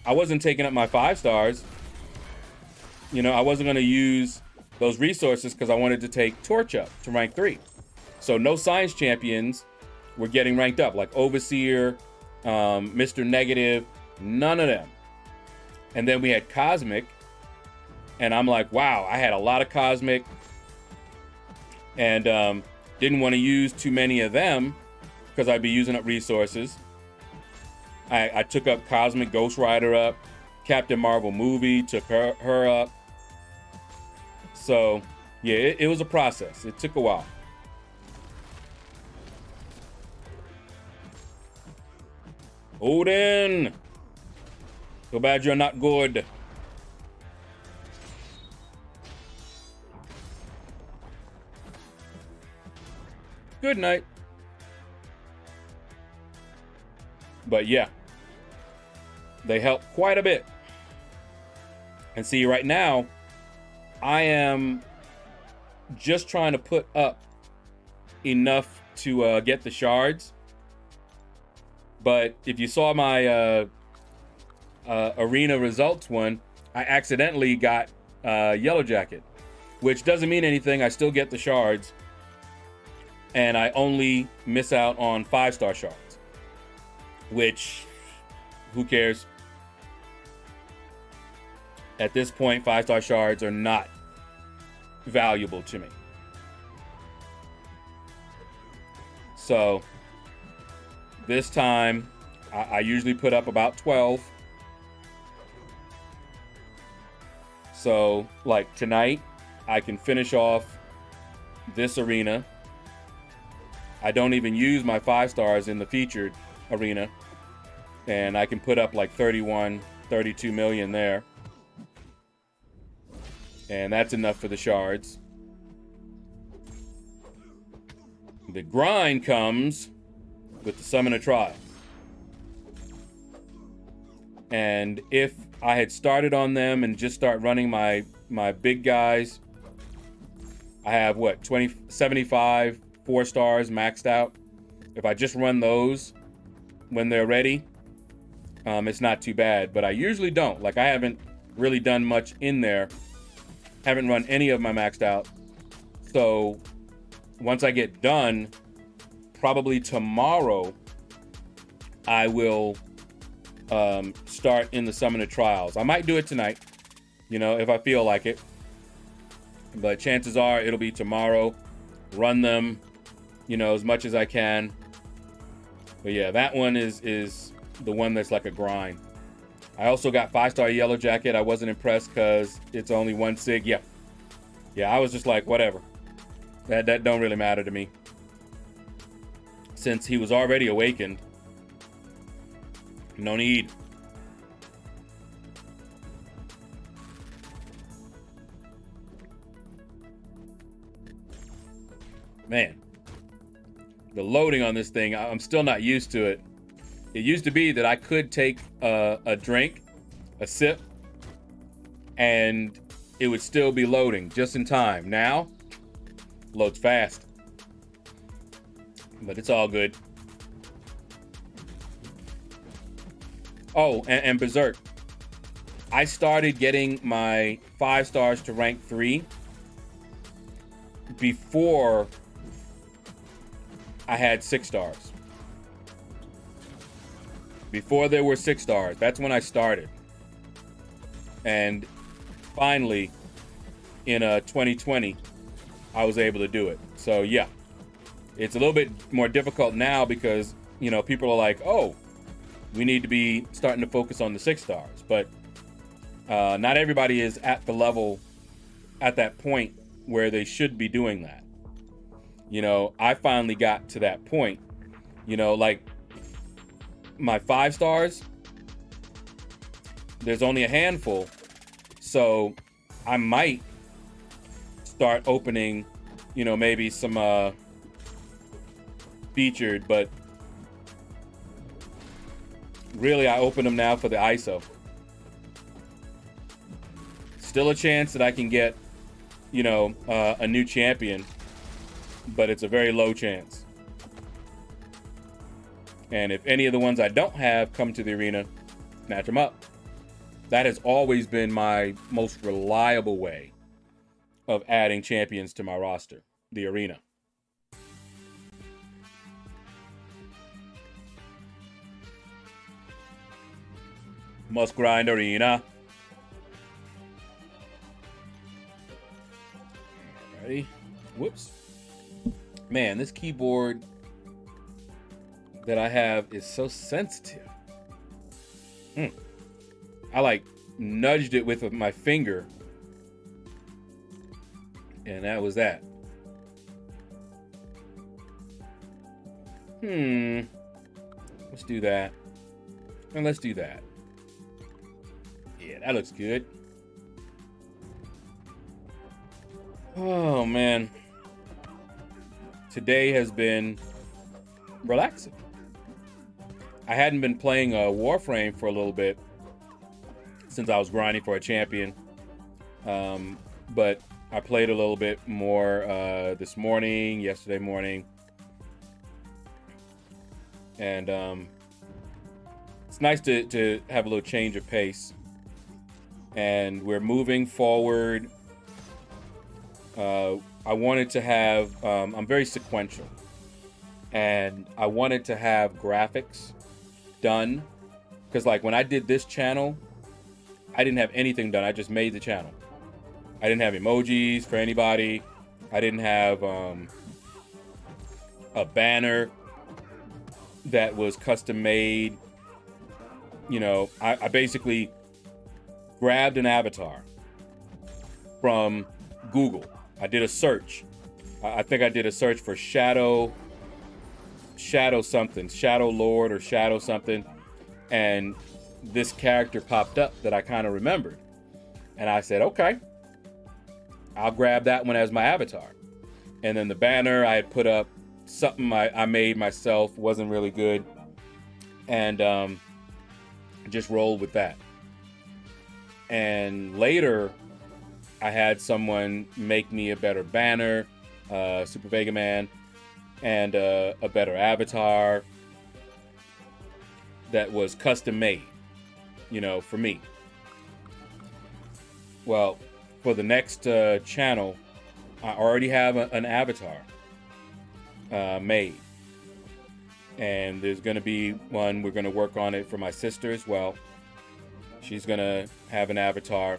I wasn't taking up my 5-stars. You know, I wasn't going to use those resources because I wanted to take Torch up to rank 3. So no science champions were getting ranked up, like Overseer, Mr. Negative, none of them. And then we had Cosmic, and I'm like, wow, I had a lot of Cosmic, and didn't want to use too many of them because I'd be using up resources. I took up Cosmic Ghost Rider up, Captain Marvel movie, took her up. So, yeah, it was a process. It took a while. Odin! So bad you're not good. Good night. But yeah, they help quite a bit. And see, right now, I am just trying to put up enough to get the shards. But if you saw my arena results one, I accidentally got Yellow Jacket, which doesn't mean anything. I still get the shards, and I only miss out on 5-star shards, which, who cares? At this point, 5-star shards are not valuable to me. So this time, I usually put up about 12. So, like tonight, I can finish off this arena. I don't even use my 5-stars in the featured arena. And I can put up like 31, 32 million there. And that's enough for the shards. The grind comes with the Summoner Trial. And if I had started on them and just start running my big guys, I have what, 75 4-stars maxed out. If I just run those when they're ready, it's not too bad. But I usually don't. Like, I haven't really done much in there. Haven't run any of my maxed out. So once I get done, probably tomorrow, I will start in the Summoner Trials. I might do it tonight, you know, if I feel like it. But chances are it'll be tomorrow. Run them, you know, as much as I can. But yeah, that one is the one that's like a grind. I also got 5-star yellow jacket. I wasn't impressed because it's only 1 sig. Yeah, I was just like, whatever. That don't really matter to me. Since he was already awakened, no need. Man, the loading on this thing, I'm still not used to it. It used to be that I could take a drink, a sip, and it would still be loading just in time. Now, loads fast. But it's all good. Oh, and Berserk. I started getting my 5 stars to rank 3 before I had 6 stars. Before there were 6 stars. That's when I started. And finally, in 2020, I was able to do it. So yeah, it's a little bit more difficult now because, you know, people are like, oh, we need to be starting to focus on the 6 stars. But not everybody is at the level, at that point where they should be doing that. You know, I finally got to that point. You know, like my 5 stars, there's only a handful. So I might start opening, you know, maybe some featured, but really I open them now for the ISO. Still a chance that I can get, you know, a new champion, but it's a very low chance. And if any of the ones I don't have come to the arena, snatch them up. That has always been my most reliable way of adding champions to my roster, the arena. Must grind arena. Alrighty. Whoops. Man, this keyboard that I have is so sensitive. I like nudged it with my finger, and that was that. Let's do that. And let's do that. Yeah, that looks good. Oh man. Today has been relaxing. I hadn't been playing Warframe for a little bit since I was grinding for a champion. But I played a little bit more this morning, yesterday morning. And it's nice to have a little change of pace. And we're moving forward. I wanted to have, I'm very sequential. And I wanted to have graphics done. Because like when I did this channel, I didn't have anything done. I just made the channel. I didn't have emojis for anybody. I didn't have a banner that was custom made. You know, I basically grabbed an avatar from Google. I did a search. I think I did a search for Shaedow something, Shadow Lord or Shadow something. And this character popped up that I kind of remembered. And I said, okay, I'll grab that one as my avatar. And then the banner, I had put up something I made myself, wasn't really good. And just rolled with that. And later, I had someone make me a better banner, Super Vega Man, and a better avatar that was custom made, you know, for me. Well, for the next channel, I already have an avatar made. And there's going to be one, we're going to work on it for my sister as well. She's going to have an avatar.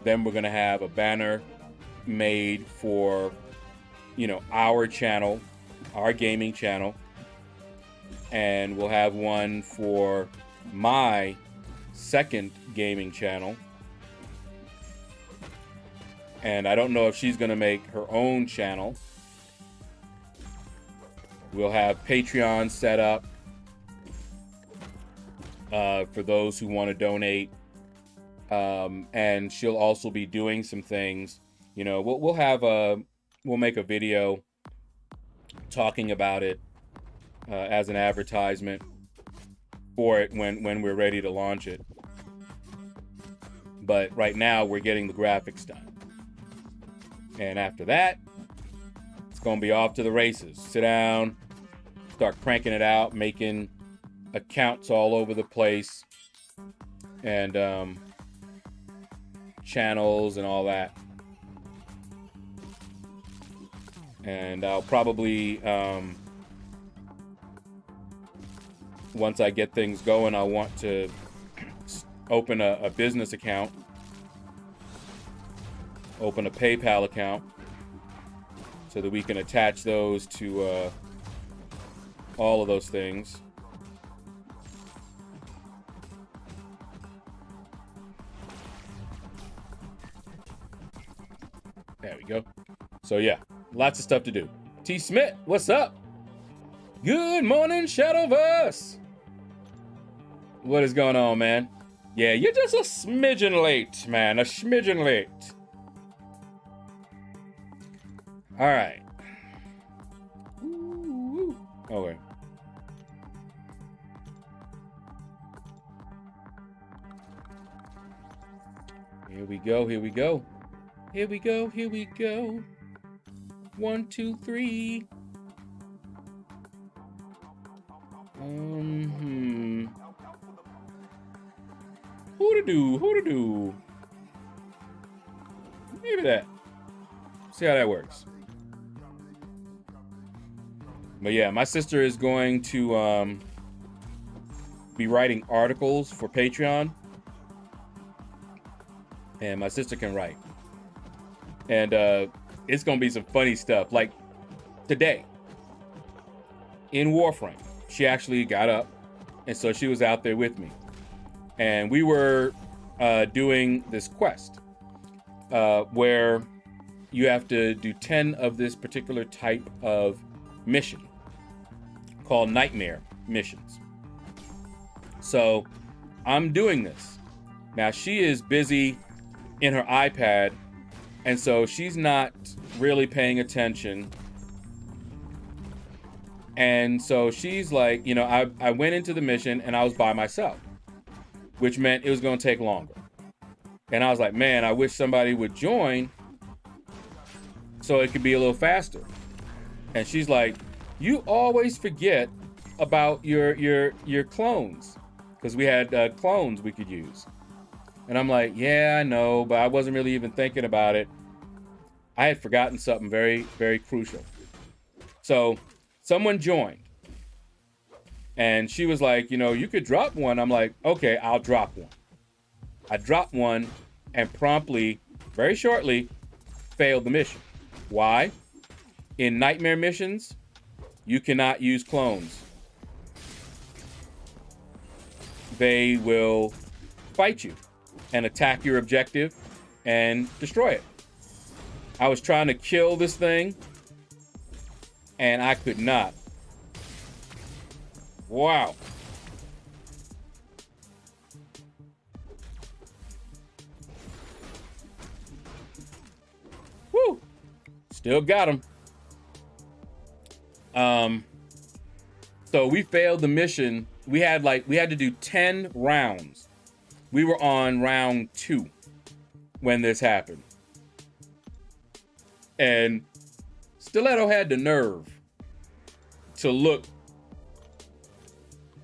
Then we're going to have a banner made for, you know, our channel, our gaming channel. And we'll have one for my second gaming channel. And I don't know if she's going to make her own channel. We'll have Patreon set up for those who want to donate. And she'll also be doing some things. You know, we'll make a video talking about it as an advertisement for it when we're ready to launch it. But right now we're getting the graphics done. And after that, it's going to be off to the races. Sit down, start cranking it out, making accounts all over the place, and channels and all that. And I'll probably, once I get things going, I want to open a business account. Open a PayPal account so that we can attach those to all of those things. There we go. So yeah, lots of stuff to do. T. Smith, what's up? Good morning, Shadowverse. What is going on, man? Yeah, you're just a smidgen late, man. A smidgen late. All right. Ooh. Okay. Here we go. Here we go. Here we go. Here we go. 1, 2, 3. Who to do? Who to do? Maybe that. See how that works. But yeah, my sister is going to be writing articles for Patreon. And my sister can write. And it's going to be some funny stuff. Like today, in Warframe, she actually got up. And so she was out there with me. And we were doing this quest where you have to do 10 of this particular type of mission called nightmare missions. So I'm doing this. Now she is busy in her iPad, and so she's not really paying attention. And so she's like, you know, I went into the mission and I was by myself, which meant it was going to take longer. And I was like, man, I wish somebody would join so it could be a little faster. And she's like, you always forget about your clones, because we had clones we could use. And I'm like, yeah, I know, but I wasn't really even thinking about it. I had forgotten something very, very crucial. So someone joined. And she was like, you know, you could drop one. I'm like, okay, I'll drop one. I dropped one and promptly, very shortly, failed the mission. Why? In nightmare missions, you cannot use clones. They will fight you and attack your objective and destroy it. I was trying to kill this thing and I could not. Wow. Woo. Still got him. So we failed the mission. We had to do 10 rounds. We were on round 2 when this happened. And Stiletto had the nerve to look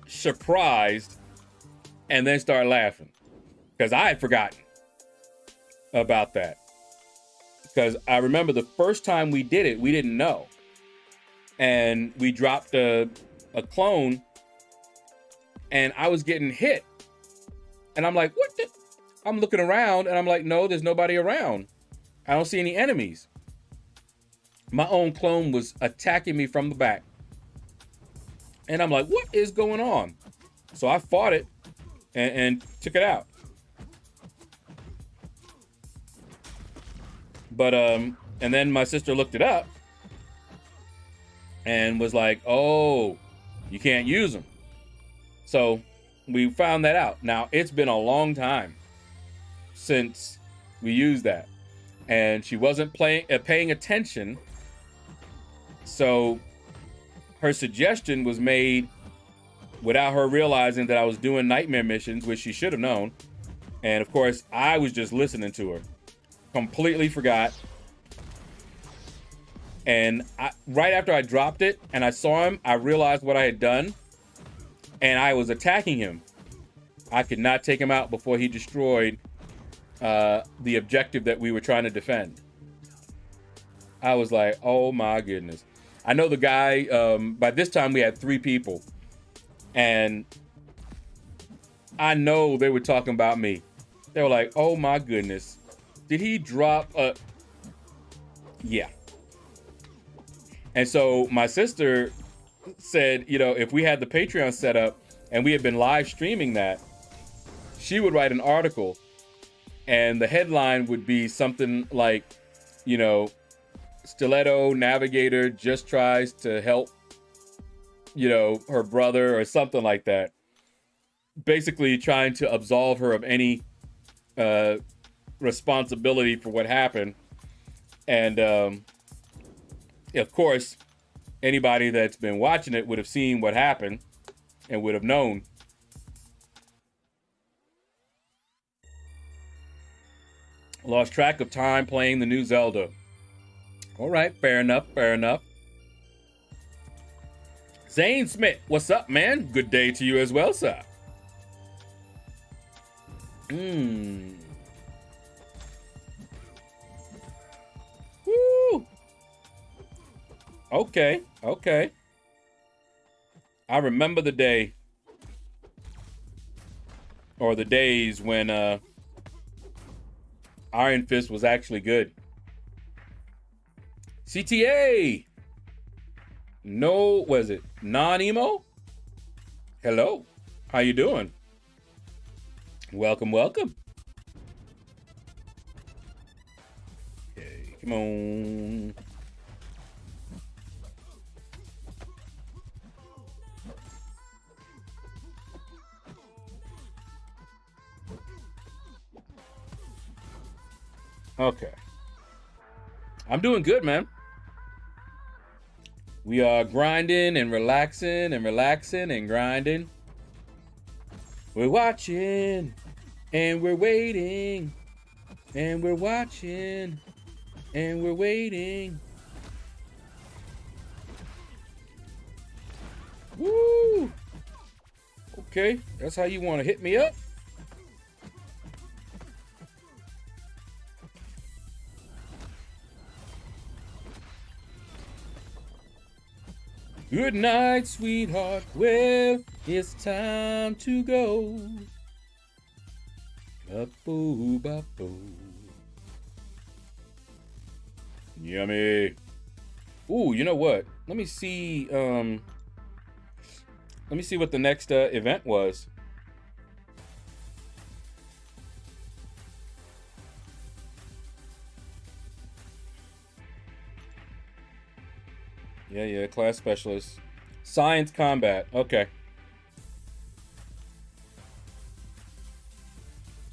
surprised and then start laughing, because I had forgotten about that. Because I remember the first time we did it, we didn't know. And we dropped a clone and I was getting hit. And I'm like, what the? I'm looking around and I'm like, no, there's nobody around. I don't see any enemies. My own clone was attacking me from the back. And I'm like, what is going on? So I fought it and took it out. But and then my sister looked it up and was like, "Oh, you can't use them." So we found that out. Now it's been a long time since we used that, and she wasn't paying attention. So her suggestion was made without her realizing that I was doing nightmare missions, which she should have known. And of course, I was just listening to her. Completely forgot. And right after I dropped it and I saw him, I realized what I had done. And I was attacking him. I could not take him out before he destroyed the objective that we were trying to defend. I was like, oh my goodness. I know the guy, by this time we had 3 people. And I know they were talking about me. They were like, oh my goodness. Did he drop a... Yeah. And so my sister said, you know, if we had the Patreon set up and we had been live streaming that, she would write an article and the headline would be something like, you know, Stiletto Navigator just tries to help, you know, her brother or something like that. Basically trying to absolve her of any responsibility for what happened. And of course, anybody that's been watching it would have seen what happened and would have known. Lost track of time playing the new Zelda. All right, fair enough, fair enough. Zane Smith, what's up, man? Good day to you as well, sir. Woo. Okay, okay. I remember the day, or the days when Iron Fist was actually good. CTA. No, was it non-emo? Hello, how you doing? Welcome, welcome. Okay, come on. Okay. I'm doing good, man. We are grinding and relaxing and relaxing and grinding. We're watching and we're waiting and we're watching and we're waiting. Woo! Okay, that's how you want to hit me up? Good night, sweetheart. Well, it's time to go. Ba-boo-ba-boo. Yummy. Ooh, you know what? Let me see what the next event was. Yeah, class specialist. Science combat. Okay.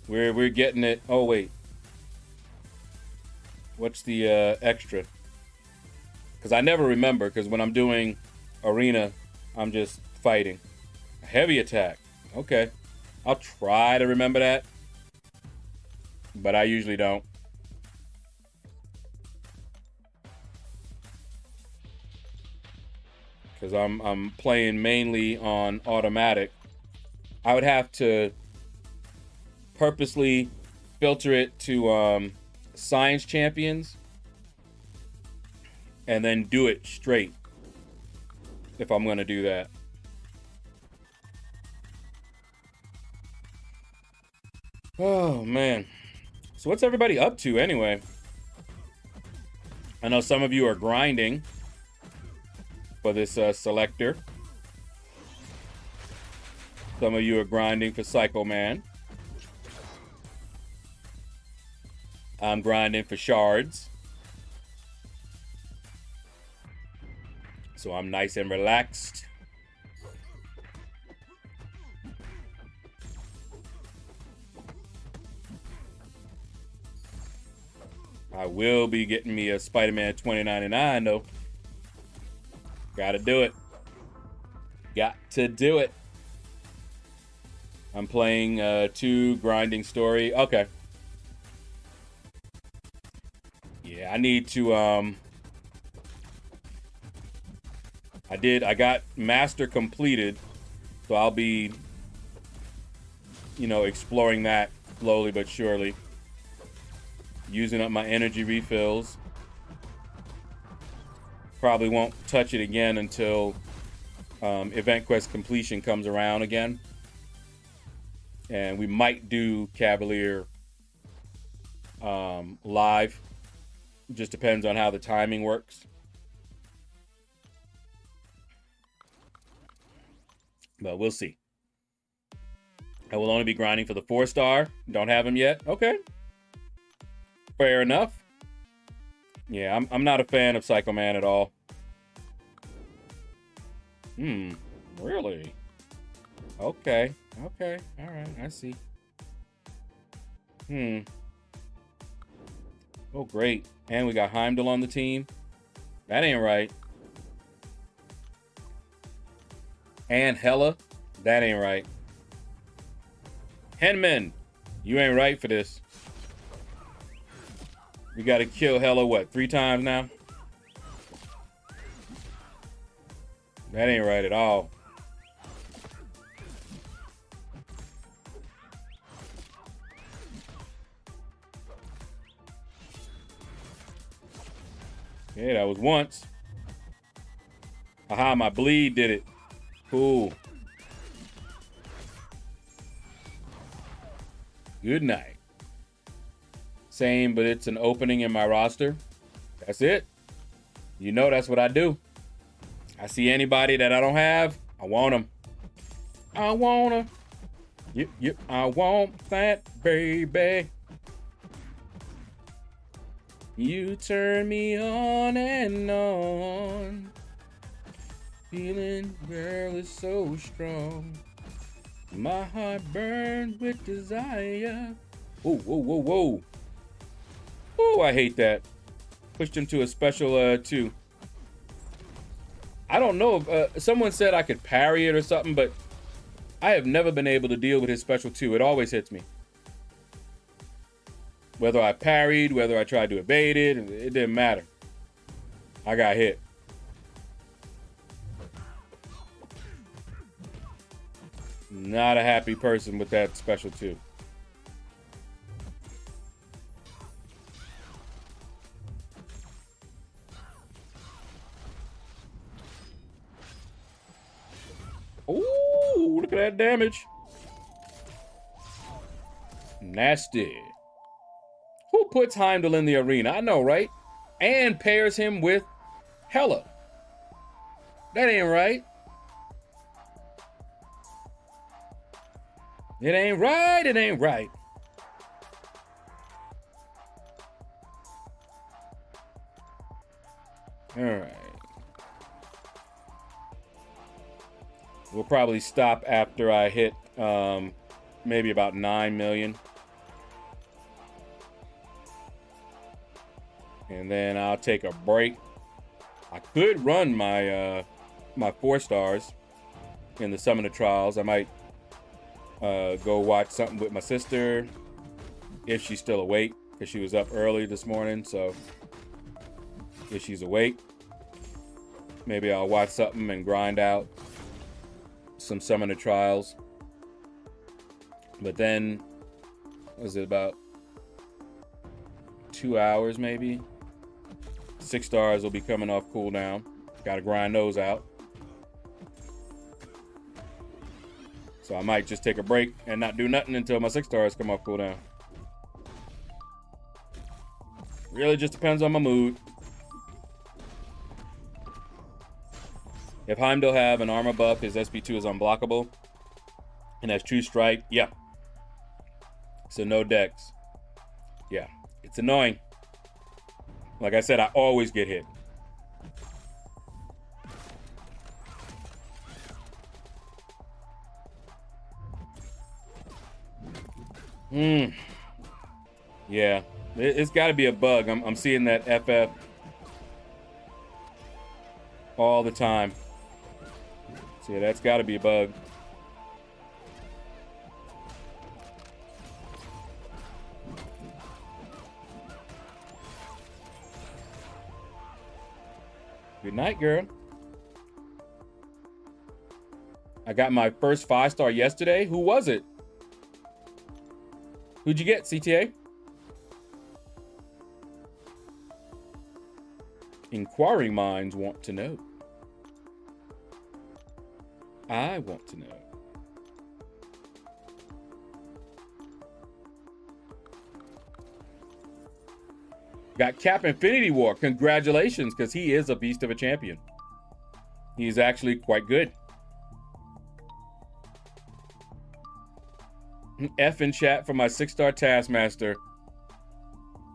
We're getting it. Oh wait. What's the extra? Because I never remember, because when I'm doing arena, I'm just fighting. Heavy attack. Okay. I'll try to remember that. But I usually don't. Because I'm playing mainly on automatic. I would have to purposely filter it to science champions and then do it straight if I'm going to do that. Oh, man. So what's everybody up to anyway? I know some of you are grinding for this selector. Some of you are grinding for Psycho Man. I'm grinding for shards. So I'm nice and relaxed. I will be getting me a Spider-Man 2099 though. Gotta do it. Got to do it. I'm playing 2 grinding story. Okay. Yeah, I need to I got master completed, so I'll be, you know, exploring that slowly but surely. Using up my energy refills. Probably won't touch it again until Event Quest completion comes around again. And we might do Cavalier live. Just depends on how the timing works. But we'll see. I will only be grinding for the 4-star. Don't have him yet. Okay. Fair enough. Yeah, I'm not a fan of Psycho Man at all. Really? Okay. Okay. All right. I see. Oh, great. And we got Heimdall on the team. That ain't right. And Hella. That ain't right. Henman, you ain't right for this. We got to kill Hella, what, 3 times now? That ain't right at all. Yeah, that was once. Aha, my bleed did it. Cool. Good night. Same, but it's an opening in my roster. That's it. You know that's what I do. I see anybody that I don't have, I want them. I want them. Yep, I want that, baby. You turn me on and on. Feeling, girl, is so strong. My heart burns with desire. Whoa, whoa, whoa, whoa. Oh, I hate that. Pushed him to a special 2. I don't know if someone said I could parry it or something, but I have never been able to deal with his special 2. It always hits me. Whether I parried, whether I tried to evade it, it didn't matter. I got hit. Not a happy person with that special 2. Ooh, look at that damage. Nasty. Who puts Heimdall in the arena? I know, right? And pairs him with Hella. That ain't right. It ain't right. It ain't right. All right. We'll probably stop after I hit maybe about 9 million. And then I'll take a break. I could run my my 4-stars in the Summoner Trials. I might go watch something with my sister if she's still awake, because she was up early this morning. So if she's awake, maybe I'll watch something and grind out some Summoner Trials. But then, was it about 2 hours maybe? 6 stars will be coming off cooldown. Gotta grind those out. So I might just take a break and not do nothing until my 6 stars come off cooldown. Really just depends on my mood. If Heimdall have an armor buff, his SP2 is unblockable. And that's True Strike. Yep. So no dex. Yeah. It's annoying. Like I said, I always get hit. Yeah. It's got to be a bug. I'm seeing that FF all the time. So yeah, that's got to be a bug. Good night, girl. I got my first 5-star yesterday. Who was it? Who'd you get, CTA? Inquiring minds want to know. I want to know. Got Cap Infinity War. Congratulations, because he is a beast of a champion. He's actually quite good. F in chat for my 6-star Taskmaster.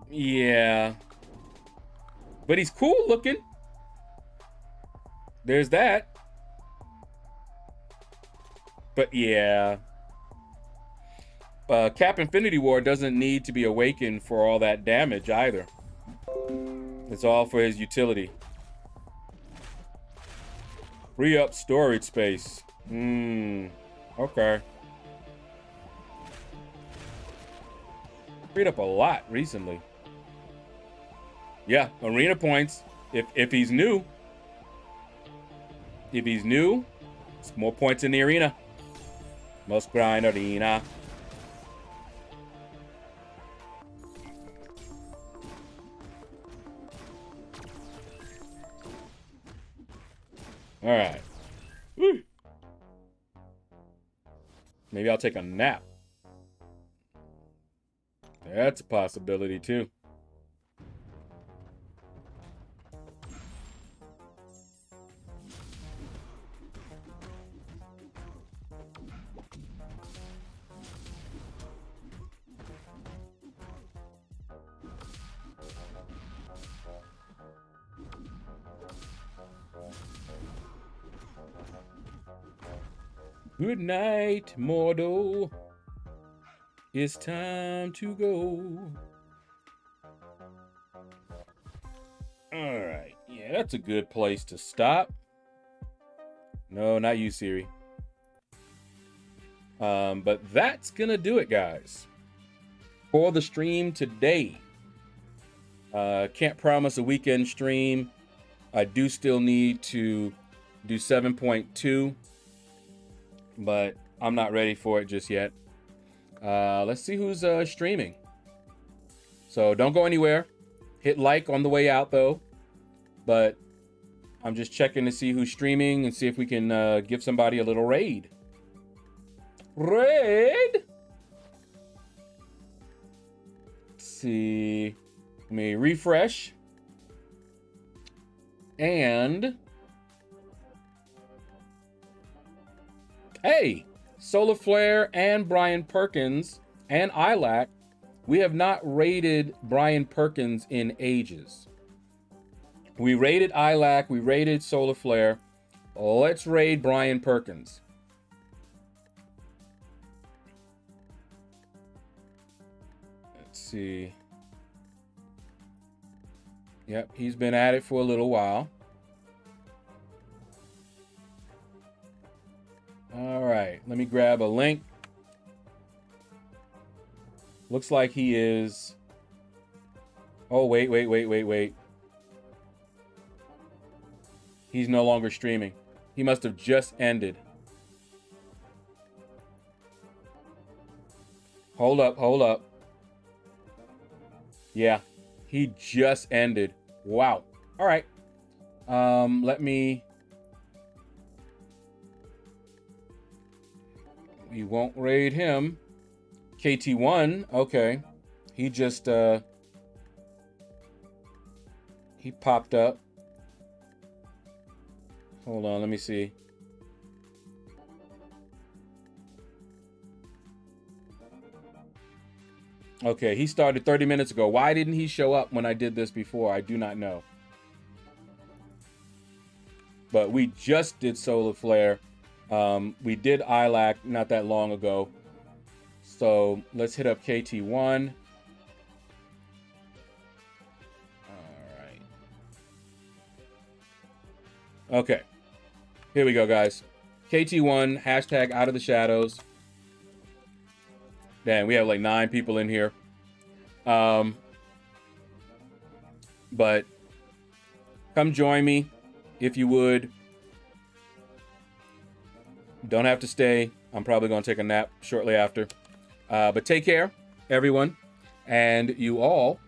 Yeah. But he's cool looking. There's that. But yeah. Cap Infinity War doesn't need to be awakened for all that damage either. It's all for his utility. Free up storage space. Okay. Freed up a lot recently. Yeah, arena points. If he's new. If he's new, it's more points in the arena. Must grind arena. All right. Woo. Maybe I'll take a nap. That's a possibility too. Good night, mortal. It's time to go. All right. Yeah, that's a good place to stop. No, not you, Siri. But that's gonna do it, guys, for the stream today. Can't promise a weekend stream. I do still need to do 7.2, but I'm not ready for it just yet. Let's see who's streaming. So don't go anywhere. Hit like on the way out, though. But I'm just checking to see who's streaming and see if we can give somebody a little raid. Raid? Let's see. Let me refresh. And hey, Solar Flare and Brian Perkins and Ilac. We have not raided Brian Perkins in ages. We raided Ilac, we raided Solar Flare. Let's raid Brian Perkins. Let's see. Yep, he's been at it for a little while. All right, let me grab a link. Looks like he is... Oh, wait. He's no longer streaming. He must have just ended. Hold up. Yeah, he just ended. Wow. All right. Let me... We won't raid him. KT1, okay. He just, he popped up. Hold on, let me see. Okay, he started 30 minutes ago. Why didn't he show up when I did this before? I do not know. But we just did Solar Flare. We did ILAC not that long ago. So let's hit up KT1. All right. Okay. Here we go, guys. KT1, hashtag out of the shadows. Damn, we have like 9 people in here. But come join me if you would. Don't have to stay. I'm probably going to take a nap shortly after. But take care, everyone. And you all